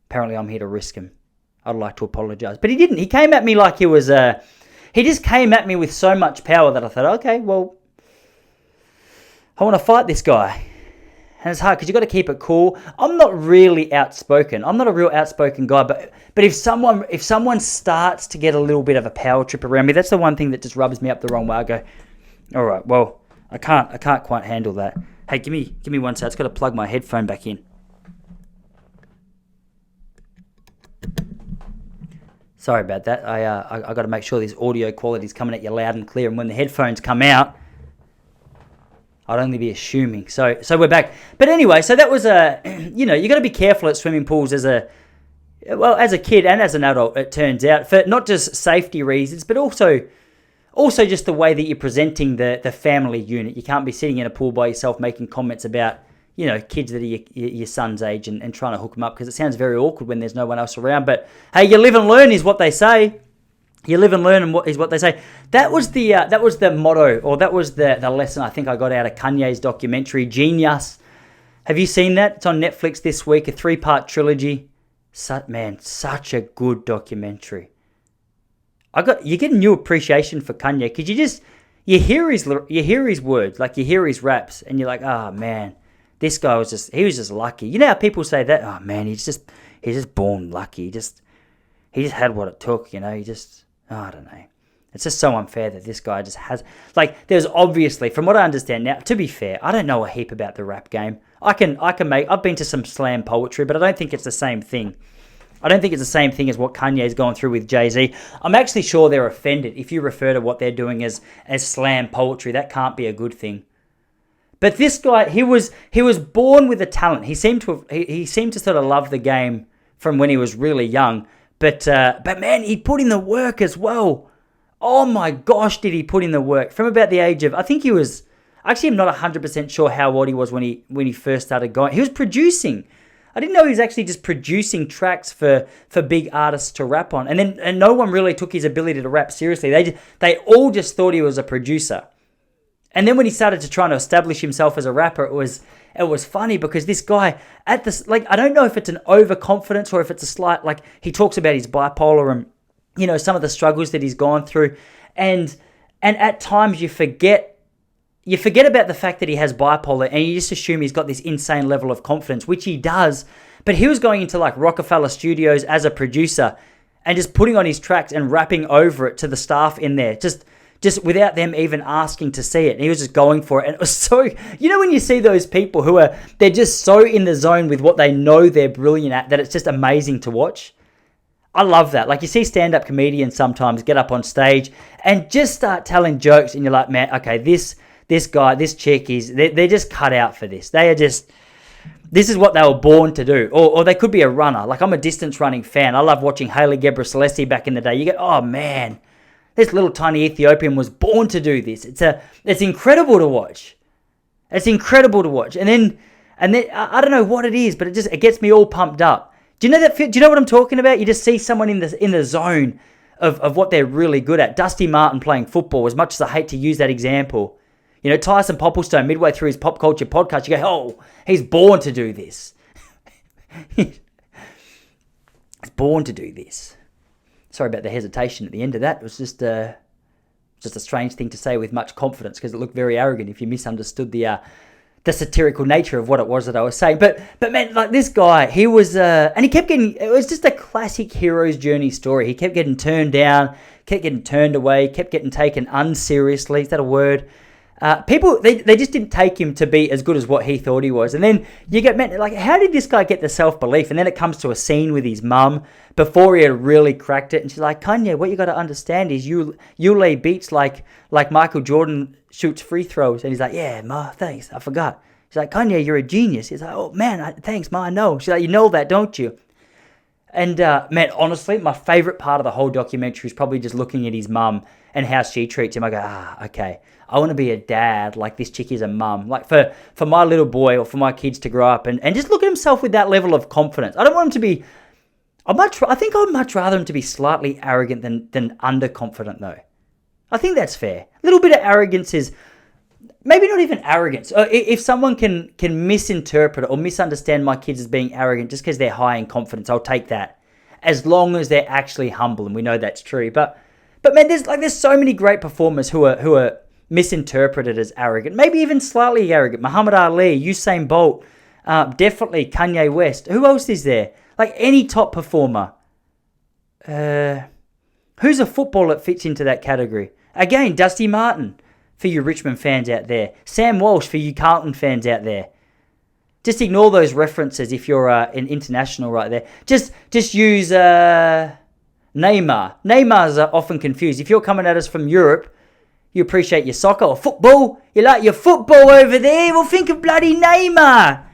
Apparently, I'm here to risk them. I'd like to apologise. But he didn't. He came at me like he was... he just came at me with so much power that I thought, okay, well, I want to fight this guy. And it's hard because you've got to keep it cool. I'm not really outspoken. I'm not a real outspoken guy. But if someone starts to get a little bit of a power trip around me, that's the one thing that just rubs me up the wrong way. I go, all right, well, I can't quite handle that. Hey, give me one sec. I've got to plug my headphone back in. Sorry about that. I got to make sure this audio quality is coming at you loud and clear. And when the headphones come out, I'd only be assuming. So we're back. But anyway, so that was you got to be careful at swimming pools as a kid and as an adult, it turns out, for not just safety reasons, but also just the way that you're presenting the family unit. You can't be sitting in a pool by yourself making comments about, kids that are your son's age and trying to hook them up, because it sounds very awkward when there's no one else around. But hey, you live and learn is what they say. You live and learn is what they say. That was the motto, or that was the lesson I think I got out of Kanye's documentary, Genius. Have you seen that? It's on Netflix this week, a 3-part trilogy. Such a good documentary. You get a new appreciation for Kanye, because you hear his words, like you hear his raps, and you're like, oh man, this guy was just lucky. You know how people say that? Oh man, he's just born lucky. He just had what it took. I don't know. It's just so unfair that this guy just has, there's obviously, from what I understand now, to be fair, I don't know a heap about the rap game. I've been to some slam poetry, but I don't think it's the same thing. I don't think it's the same thing as what Kanye's going through with Jay-Z. I'm actually sure they're offended if you refer to what they're doing as slam poetry. That can't be a good thing. But this guy, he was born with a talent. He seemed to sort of love the game from when he was really young. But man, he put in the work as well. Oh my gosh, did he put in the work? From about the age of, I think he was, actually I'm not 100% sure how old he was when he first started going. He was producing. I didn't know he was actually just producing tracks for big artists to rap on. And no one really took his ability to rap seriously. They all just thought he was a producer. And then when he started to try to establish himself as a rapper, it was funny because this guy at this, I don't know if it's an overconfidence or if it's a slight, he talks about his bipolar and, some of the struggles that he's gone through. And at times you forget about the fact that he has bipolar, and you just assume he's got this insane level of confidence, which he does. But he was going into Rockefeller Studios as a producer and just putting on his tracks and rapping over it to the staff in there, just without them even asking to see it. And he was just going for it. And it was so, when you see those people they're just so in the zone with what they know they're brilliant at, that it's just amazing to watch. I love that. You see stand-up comedians sometimes get up on stage and just start telling jokes, and you're like, man, okay, this guy, this chick, they're just cut out for this. This is what they were born to do. Or they could be a runner. I'm a distance running fan. I love watching Haile Gebrselassie back in the day. You go, oh man, this little tiny Ethiopian was born to do this. It's incredible to watch. It's incredible to watch. And then I don't know what it is, but it gets me all pumped up. Do you know that? Do you know what I'm talking about? You just see someone in the zone of what they're really good at. Dusty Martin playing football, as much as I hate to use that example. Tyson Popplestone, midway through his pop culture podcast, you go, oh, he's born to do this. He's born to do this. Sorry about the hesitation at the end of that. It was just a strange thing to say with much confidence, because it looked very arrogant if you misunderstood the satirical nature of what it was that I was saying. But man, this guy, he was, and he kept getting, it was just a classic hero's journey story. He kept getting turned down, kept getting turned away, kept getting taken unseriously. Is that a word? People, they just didn't take him to be as good as what he thought he was. And then you get, man, how did this guy get the self-belief? And then it comes to a scene with his mum before he had really cracked it. And she's like, Kanye, what you got to understand is you lay beats like Michael Jordan shoots free throws. And he's like, yeah, Ma, thanks. I forgot. She's like, Kanye, you're a genius. He's like, oh, man, thanks, Ma, I know. She's like, you know that, don't you? And, man, honestly, my favourite part of the whole documentary is probably just looking at his mum and how she treats him. I go, okay, I want to be a dad like this chick is a mum. Like, for my little boy or for my kids to grow up and just look at himself with that level of confidence. I don't want him to be... I think I'd much rather him to be slightly arrogant than underconfident, though. I think that's fair. A little bit of arrogance is... Maybe not even arrogance. If someone can misinterpret or misunderstand my kids as being arrogant just because they're high in confidence, I'll take that. As long as they're actually humble, and we know that's true. But man, there's so many great performers who are misinterpreted as arrogant. Maybe even slightly arrogant. Muhammad Ali, Usain Bolt, definitely Kanye West. Who else is there? Like any top performer. Who's a footballer that fits into that category? Again, Dusty Martin for you Richmond fans out there. Sam Walsh for you Carlton fans out there. Just ignore those references if you're an international right there. Just use Neymar. Neymar's often confused. If you're coming at us from Europe, you appreciate your soccer or football. You like your football over there. Well, think of bloody Neymar.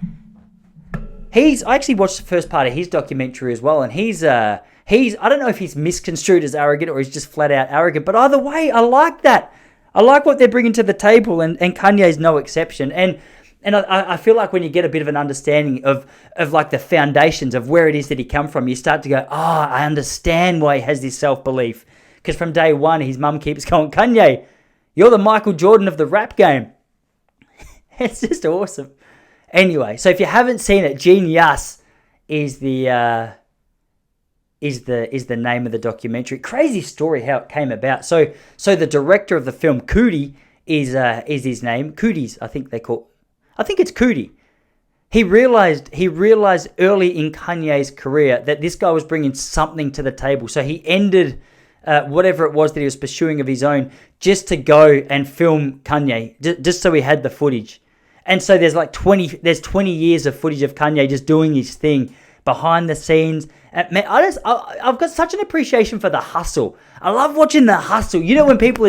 I actually watched the first part of his documentary as well, and he's I don't know if he's misconstrued as arrogant or he's just flat out arrogant, but either way, I like that. I like what they're bringing to the table, and Kanye's no exception. And I feel like when you get a bit of an understanding of like the foundations of where it is that he come from, you start to go, I understand why he has this self-belief. Because from day one, his mum keeps going, Kanye, you're the Michael Jordan of the rap game. It's just awesome. Anyway, so if you haven't seen it, Genius is the name of the documentary. Crazy story how it came about. So the director of the film, Coodie, is his name. Coodie's, I think it's Coodie. He realized early in Kanye's career that this guy was bringing something to the table. So he ended whatever it was that he was pursuing of his own just to go and film Kanye, just so he had the footage. And so there's 20 years of footage of Kanye just doing his thing behind the scenes. Man, I've got such an appreciation for the hustle. I love watching the hustle. You know, when people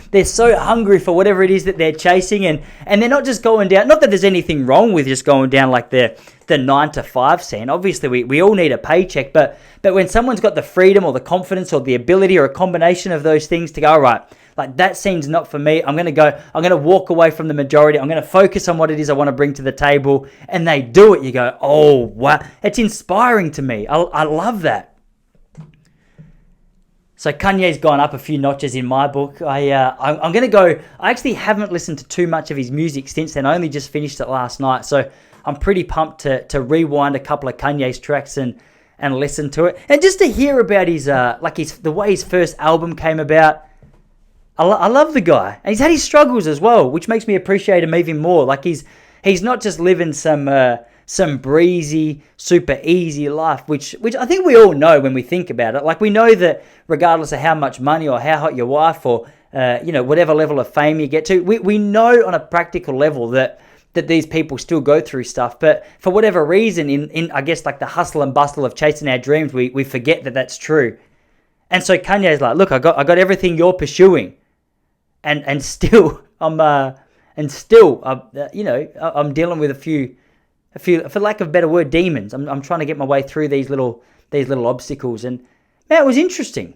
they're so hungry for whatever it is that they're chasing, and they're not just going down. Not that there's anything wrong with just going down like the 9 to 5 scene. Obviously, we all need a paycheck, but when someone's got the freedom or the confidence or the ability or a combination of those things to go, all right, like that scene's not for me. I'm going to walk away from the majority. I'm going to focus on what it is I want to bring to the table. And they do it. You go, oh, wow. It's inspiring to me. I love that. So Kanye's gone up a few notches in my book. I'm going to go, I actually haven't listened to too much of his music since then. I only just finished it last night. So I'm pretty pumped to rewind a couple of Kanye's tracks and listen to it. And just to hear about the way his first album came about. I love the guy, and he's had his struggles as well, which makes me appreciate him even more. Like he's not just living some breezy, super easy life, which I think we all know when we think about it. Like we know that regardless of how much money or how hot your wife or whatever level of fame you get to, we know on a practical level that these people still go through stuff. But for whatever reason, in I guess like the hustle and bustle of chasing our dreams, we forget that that's true. And so Kanye's like, look, I got everything you're pursuing. And still, I'm dealing with a few, for lack of a better word, demons. I'm trying to get my way through these little obstacles, and man, it was interesting,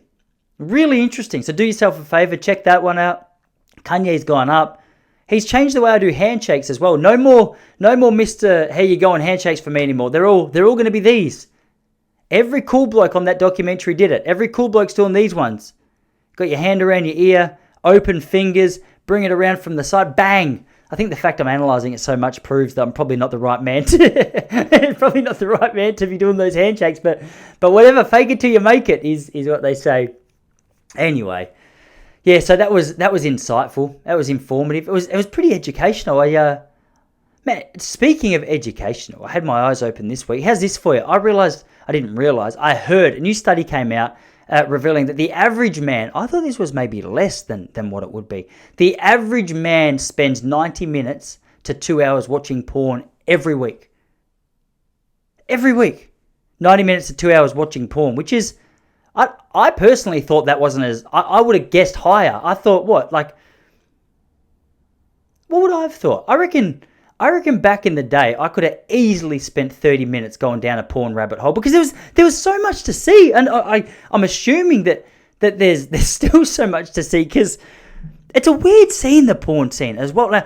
really interesting. So do yourself a favor, check that one out. Kanye's gone up. He's changed the way I do handshakes as well. No more Mr. How you going handshakes for me anymore. They're all going to be these. Every cool bloke on that documentary did it. Every cool bloke's doing these ones. Got your hand around your ear. Open fingers, bring it around from the side, bang. I think the fact I'm analysing it so much proves that I'm probably not the right man to be doing those handshakes, but whatever, fake it till you make it is what they say. Anyway, yeah, so that was insightful. That was informative. It was pretty educational. Man, speaking of educational, I had my eyes open this week. How's this for you? I heard a new study came out revealing that the average man, I thought this was maybe less than what it would be. The average man spends 90 minutes to 2 hours watching porn every week. Every week. 90 minutes to 2 hours watching porn, which is, I personally thought that wasn't as, I would have guessed higher. I thought, what would I have thought? I reckon I reckon back in the day, I could have easily spent 30 minutes going down a porn rabbit hole because there was so much to see, and I'm assuming that there's still so much to see because it's a weird scene, the porn scene as well. Now,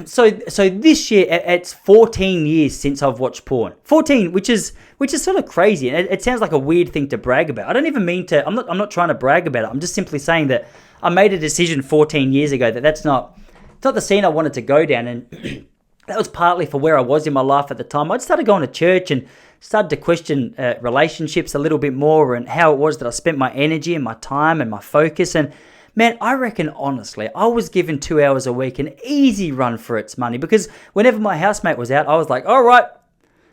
so this year it's 14 years since I've watched porn. 14, which is sort of crazy, and it sounds like a weird thing to brag about. I don't even mean to. I'm not trying to brag about it. I'm just simply saying that I made a decision 14 years ago that it's not the scene I wanted to go down, and that was partly for where I was in my life at the time. I'd started going to church and started to question relationships a little bit more and how it was that I spent my energy and my time and my focus. And man, I reckon honestly, I was given 2 hours a week an easy run for its money because whenever my housemate was out, I was like, all right,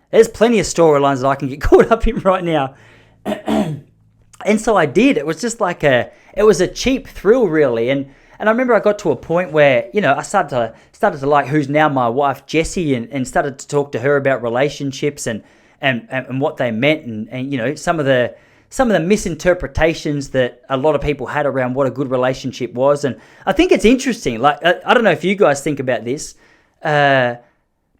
there's plenty of storylines that I can get caught up in right now. And so I did. It was just like it was a cheap thrill, really. And I remember I got to a point where, I started to like who's now my wife, Jessie, and started to talk to her about relationships and what they meant and some of the misinterpretations that a lot of people had around what a good relationship was. And I think it's interesting. Like, I don't know if you guys think about this, but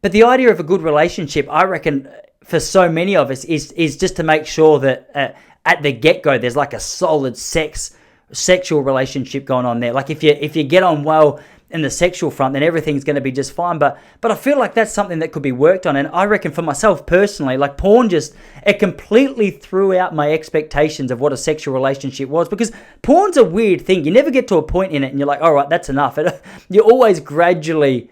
the idea of a good relationship, I reckon, for so many of us is just to make sure that at the get-go there's like a solid sexual relationship going on there. Like if you get on well in the sexual front, then everything's going to be just fine. But I feel like that's something that could be worked on. And I reckon for myself personally, like porn it completely threw out my expectations of what a sexual relationship was, because porn's a weird thing. You never get to a point in it and you're like, all right, that's enough. You're always gradually,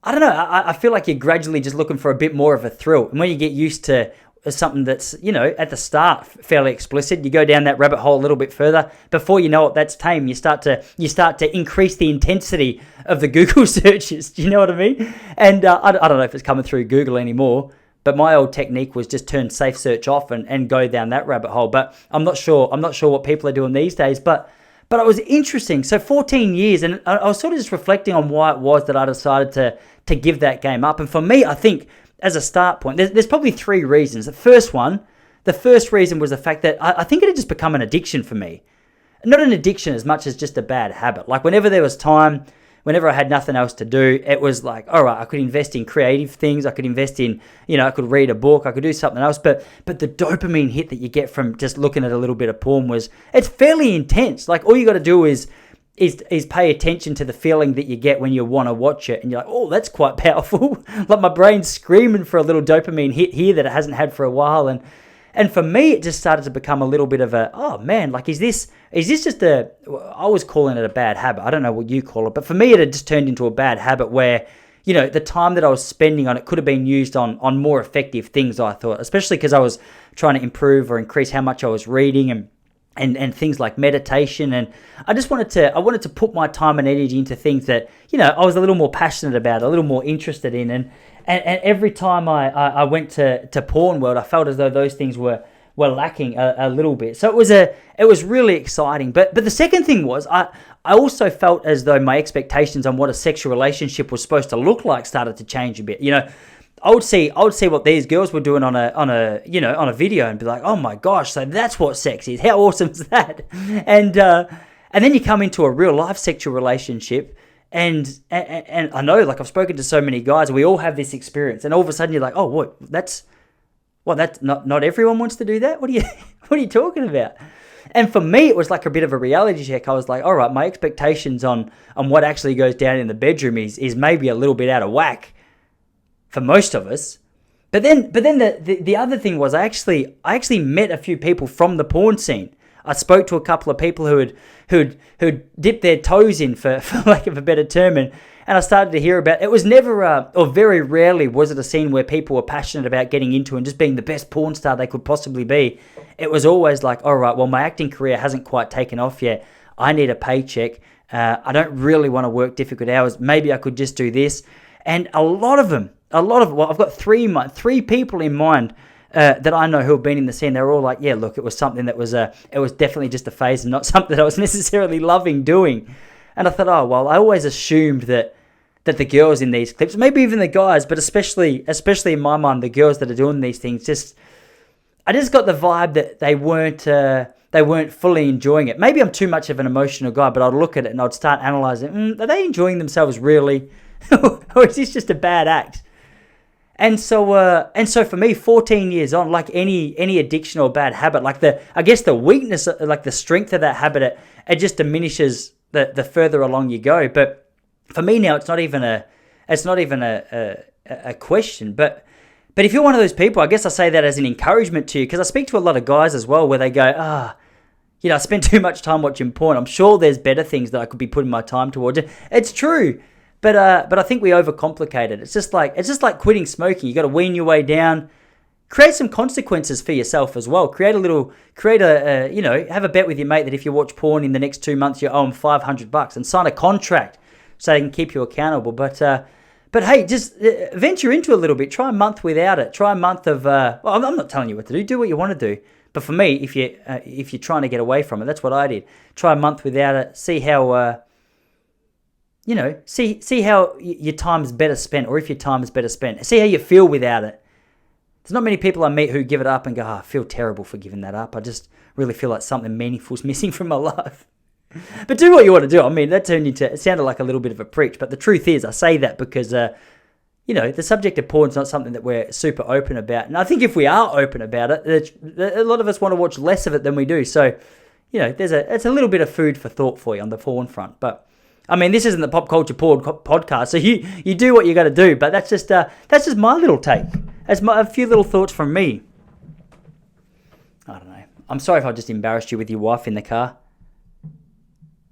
I don't know, I feel like you're gradually just looking for a bit more of a thrill. And when you get used to something that's, at the start fairly explicit, you go down that rabbit hole a little bit further. Before you know it, that's tame. You start to increase the intensity of the Google searches. Do you know what I mean? And I don't know if it's coming through Google anymore, but my old technique was just turn safe search off and go down that rabbit hole. But I'm not sure what people are doing these days. But it was interesting. So 14 years, and I was sort of just reflecting on why it was that I decided to give that game up. And for me, I think, as a start point, there's probably 3 reasons. The first reason was the fact that I think it had just become an addiction for me. Not an addiction as much as just a bad habit. Like whenever there was time, whenever I had nothing else to do, it was like, all right, I could invest in creative things. I could invest in, I could read a book. I could do something else. But the dopamine hit that you get from just looking at a little bit of porn it's fairly intense. Like all you got to do is pay attention to the feeling that you get when you want to watch it. And you're like, oh, that's quite powerful. Like my brain's screaming for a little dopamine hit here that it hasn't had for a while. And for me, it just started to become a little bit of a, oh man, like is this just I was calling it a bad habit. I don't know what you call it. But for me, it had just turned into a bad habit where, the time that I was spending on it could have been used on more effective things, I thought, especially because I was trying to improve or increase how much I was reading and things like meditation. And I just wanted to put my time and energy into things that, I was a little more passionate about, a little more interested in. And every time I went to porn world, I felt as though those things were lacking a little bit. So it was really exciting. But the second thing was I also felt as though my expectations on what a sexual relationship was supposed to look like started to change a bit. I would see what these girls were doing on a video and be like, oh my gosh, so that's what sex is. How awesome is that? And then you come into a real life sexual relationship, and I know, like I've spoken to so many guys, we all have this experience, and all of a sudden you're like, oh, that's not everyone wants to do that. What are you talking about? And for me, it was like a bit of a reality check. I was like, all right, my expectations on what actually goes down in the bedroom is maybe a little bit out of whack for most of us. But then the other thing was I actually met a few people from the porn scene. I spoke to a couple of people who'd dipped their toes in, for lack of a better term, and I started to hear about it. Was never or very rarely was it a scene where people were passionate about getting into and just being the best porn star they could possibly be. It was always like, all right, well, my acting career hasn't quite taken off yet. I need a paycheck. I don't really want to work difficult hours. Maybe I could just do this. And a lot of I've got three people in mind that I know who have been in the scene. They're all like, yeah, look, it was something that was it was definitely just a phase and not something that I was necessarily loving doing. And I thought, oh, well, I always assumed that the girls in these clips, maybe even the guys, but especially in my mind, the girls that are doing these things, I just got the vibe that they weren't fully enjoying it. Maybe I'm too much of an emotional guy, but I'd look at it and I'd start analysing, are they enjoying themselves really? or is this just a bad act? And so for me, 14 years on, like any addiction or bad habit, like I guess the weakness, like the strength of that habit, it just diminishes the further along you go. But for me now, it's not even a question. But if you're one of those people, I guess I say that as an encouragement to you, because I speak to a lot of guys as well, where they go, I spend too much time watching porn. I'm sure there's better things that I could be putting my time towards. It's true. But I think we overcomplicate it. It's just like quitting smoking. You got to wean your way down. Create some consequences for yourself as well. Have a bet with your mate that if you watch porn in the next 2 months, you owe them $500 and sign a contract so they can keep you accountable. But hey, just venture into a little bit. Try a month without it. Try a month of. I'm not telling you what to do. Do what you want to do. But for me, if you're trying to get away from it, that's what I did. Try a month without it. See how. See how your time is better spent, or if your time is better spent. See how you feel without it. There's not many people I meet who give it up and go, I feel terrible for giving that up. I just really feel like something meaningful is missing from my life. But do what you want to do. I mean, it sounded like a little bit of a preach, but the truth is, I say that because, the subject of porn is not something that we're super open about. And I think if we are open about it, a lot of us want to watch less of it than we do. So, it's a little bit of food for thought for you on the porn front. But I mean, this isn't the Pop Culture podcast, so you do what you got to do. But that's just my little take. That's a few little thoughts from me. I don't know. I'm sorry if I just embarrassed you with your wife in the car.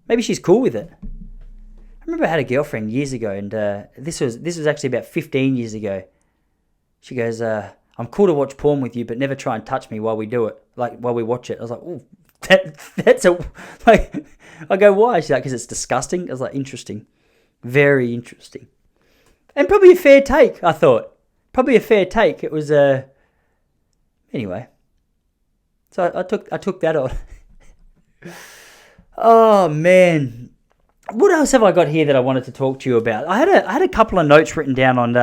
Maybe she's cool with it. I remember I had a girlfriend years ago, and this was actually about 15 years ago. She goes, "I'm cool to watch porn with you, but never try and touch me while we do it, like while we watch it." I was like, "Oh, that's a like." I go, why? She's like, because it's disgusting. I was like, interesting. Very interesting. And probably a fair take, I thought. Probably a fair take. It was, anyway. So I took that on. Oh, man. What else have I got here that I wanted to talk to you about? I had a couple of notes written down on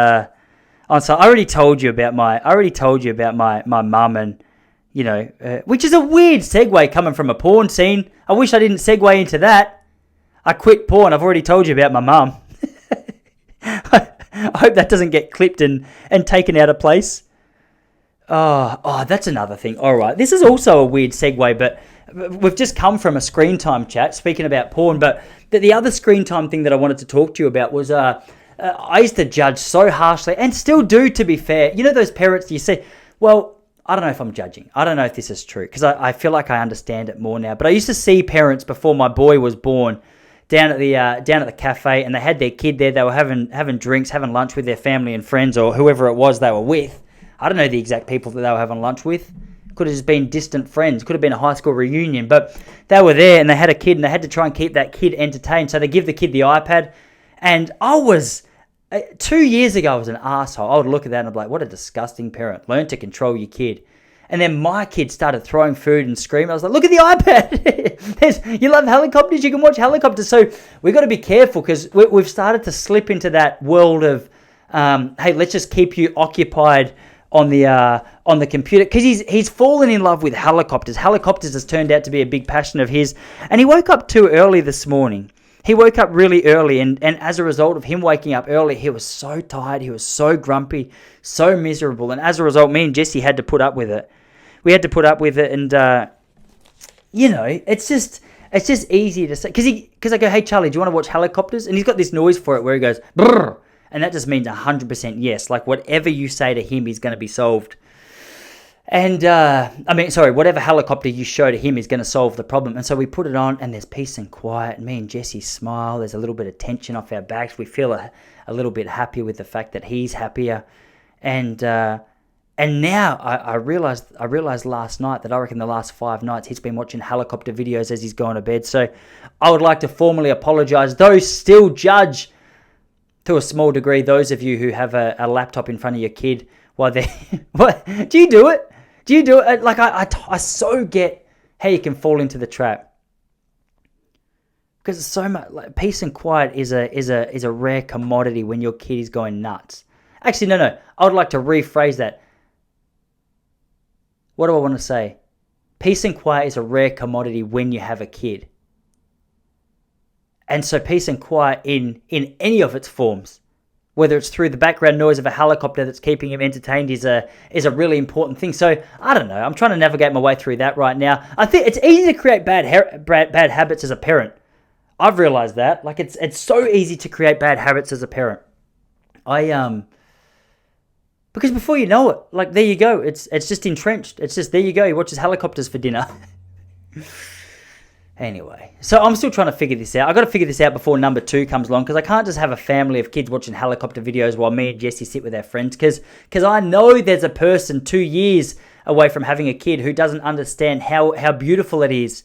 so I already told you about my mum and, which is a weird segue coming from a porn scene. I wish I didn't segue into that. I quit porn. I've already told you about my mum. I hope that doesn't get clipped and taken out of place. Oh, that's another thing. All right. This is also a weird segue, but we've just come from a screen time chat, speaking about porn. But the other screen time thing that I wanted to talk to you about was I used to judge so harshly, and still do, to be fair. Those parents you see, well, I don't know if I'm judging. I don't know if this is true, because I feel like I understand it more now. But I used to see parents before my boy was born down at the cafe, and they had their kid there. They were having drinks, having lunch with their family and friends, or whoever it was they were with. I don't know the exact people that they were having lunch with. Could have just been distant friends. Could have been a high school reunion. But they were there, and they had a kid, and they had to try and keep that kid entertained. So they give the kid the iPad. And I was... 2 years ago, I was an asshole. I would look at that and I'd be like, what a disgusting parent. Learn to control your kid. And then my kid started throwing food and screaming. I was like, look at the iPad. You love helicopters? You can watch helicopters. So we've got to be careful, because we've started to slip into that world of, hey, let's just keep you occupied on the computer. Because he's fallen in love with helicopters. Helicopters has turned out to be a big passion of his. And he woke up too early this morning. He woke up really early, and as a result of him waking up early, he was so tired, he was so grumpy, so miserable, and as a result, me and Jesse had to put up with it. We had to put up with it, and, it's just easy to say, because I go, hey, Charlie, do you want to watch helicopters? And he's got this noise for it where he goes, brrr, and that just means 100% yes, like whatever you say to him is going to be solved. And, whatever helicopter you show to him is going to solve the problem. And so we put it on, and there's peace and quiet. Me and Jesse smile. There's a little bit of tension off our backs. We feel a little bit happier with the fact that he's happier. And now I realized last night that I reckon the last 5 nights he's been watching helicopter videos as he's going to bed. So I would like to formally apologize. Those still judge, to a small degree, those of you who have a laptop in front of your kid while they... What? Do you do it? Do you do it? Like, I so get how you can fall into the trap. Because it's so much... Like, peace and quiet is a rare commodity when your kid is going nuts. Actually, no. I would like to rephrase that. What do I want to say? Peace and quiet is a rare commodity when you have a kid. And so peace and quiet in any of its forms whether it's through the background noise of a helicopter that's keeping him entertained is a really important thing. So I don't know. I'm trying to navigate my way through that right now. I think it's easy to create bad habits as a parent. I've realized that. Like it's so easy to create bad habits as a parent. Because before you know it, like there you go. It's just entrenched. It's just there you go. He watches helicopters for dinner. Anyway, so I'm still trying to figure this out. I've got to figure this out before number 2 comes along, because I can't just have a family of kids watching helicopter videos while me and Jesse sit with our friends, because I know there's a person 2 years away from having a kid who doesn't understand how beautiful it is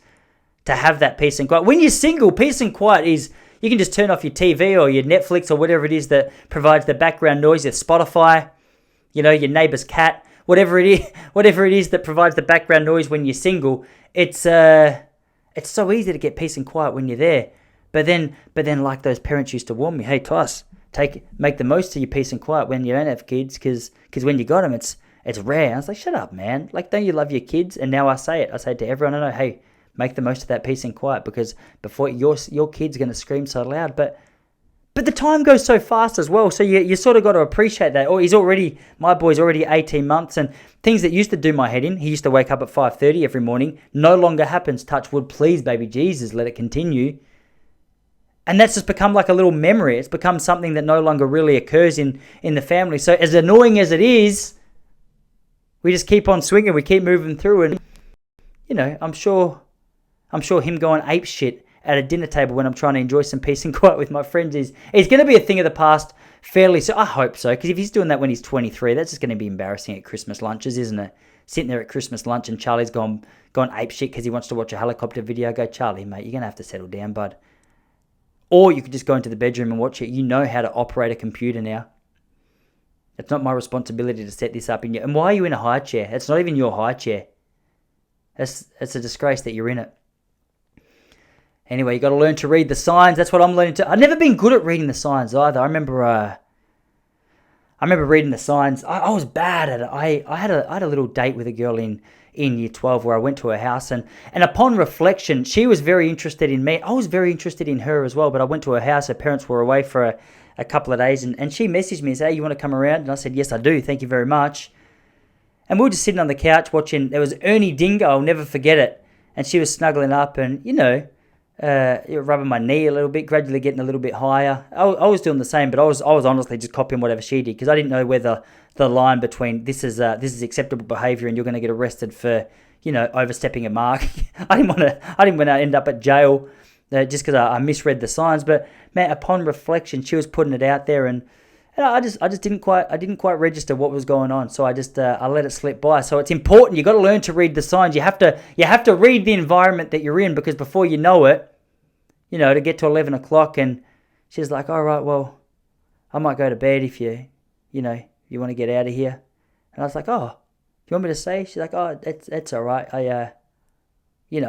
to have that peace and quiet. When you're single, peace and quiet is, you can just turn off your TV or your Netflix or whatever it is that provides the background noise, your Spotify, your neighbor's cat, whatever it is that provides the background noise when you're single. It's so easy to get peace and quiet when you're there. But then like those parents used to warn me, hey, Tyson, make the most of your peace and quiet when you don't have kids, because when you got them, it's rare. I was like, shut up, man. Like, don't you love your kids? And now I say it to everyone I know, hey, make the most of that peace and quiet, because before your kid's going to scream so loud. But the time goes so fast as well, so you sort of got to appreciate that. Or my boy's already 18 months, and things that used to do my head in, he used to wake up at 5:30 every morning, no longer happens. Touch wood, please, baby Jesus, let it continue. And that's just become like a little memory. It's become something that no longer really occurs in the family. So as annoying as it is, we just keep on swinging, we keep moving through, and I'm sure him going ape shit at a dinner table when I'm trying to enjoy some peace and quiet with my friends is going to be a thing of the past fairly. So I hope so, because if he's doing that when he's 23, that's just going to be embarrassing at Christmas lunches, isn't it? Sitting there at Christmas lunch and Charlie's gone ape shit because he wants to watch a helicopter video. I go, Charlie, mate, you're going to have to settle down, bud. Or you could just go into the bedroom and watch it. You know how to operate a computer now. It's not my responsibility to set this up in you. And why are you in a high chair? It's not even your high chair. It's a disgrace that you're in it. Anyway, you got to learn to read the signs. That's what I'm learning to. I've never been good at reading the signs either. I remember reading the signs. I was bad at it. I had a little date with a girl in year 12 where I went to her house, and upon reflection, she was very interested in me. I was very interested in her as well, but I went to her house. Her parents were away for a couple of days, and she messaged me and said, hey, you want to come around? And I said, yes, I do. Thank you very much. And we were just sitting on the couch watching. There was Ernie Dingo. I'll never forget it. And she was snuggling up and, rubbing my knee a little bit, gradually getting a little bit higher. I was doing the same, but I was honestly just copying whatever she did, because I didn't know whether the line between this is acceptable behaviour and you're going to get arrested for overstepping a mark. I didn't want to end up at jail just because I misread the signs. But man, upon reflection, she was putting it out there, and I didn't quite register what was going on. So I let it slip by. So it's important. You got to learn to read the signs. You have to read the environment that you're in, because before you know it, to get to 11 o'clock and she's like, all right, well, I might go to bed if you want to get out of here. And I was like, oh, do you want me to stay? She's like, oh, it's all right. I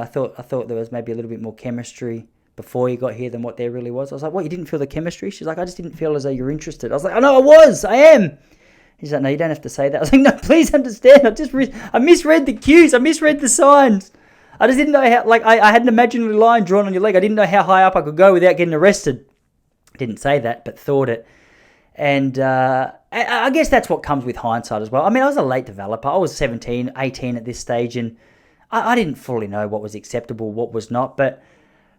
thought there was maybe a little bit more chemistry before you got here than what there really was. I was like, what, you didn't feel the chemistry? She's like, I just didn't feel as though you're interested. I was like, oh, no, I am. He's like, no, you don't have to say that. I was like, no, please understand. I misread the cues. I misread the signs. I just didn't know how, I had an imaginary line drawn on your leg. I didn't know how high up I could go without getting arrested. Didn't say that, but thought it. And I guess that's what comes with hindsight as well. I mean, I was a late developer. I was 17, 18 at this stage, and I didn't fully know what was acceptable, what was not. But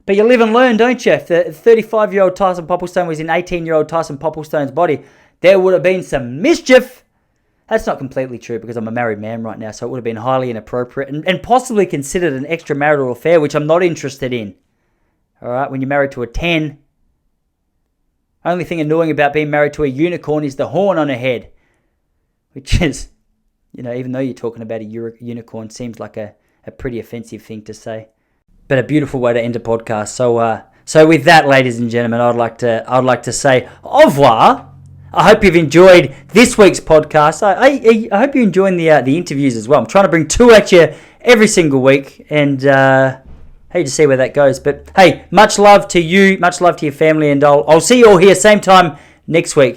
you live and learn, don't you? If the 35-year-old Tyson Popplestone was in 18-year-old Tyson Popplestone's body, there would have been some mischief. That's not completely true, because I'm a married man right now, so it would have been highly inappropriate and possibly considered an extramarital affair, which I'm not interested in. All right, when you're married to a 10, only thing annoying about being married to a unicorn is the horn on her head, which is, even though you're talking about a unicorn, seems like a pretty offensive thing to say. But a beautiful way to end a podcast. So with that, ladies and gentlemen, I'd like to say au revoir. I hope you've enjoyed this week's podcast. I hope you're enjoying the interviews as well. I'm trying to bring 2 at you every single week, and hey, to see where that goes. But hey, much love to you, much love to your family, and I'll see you all here same time next week.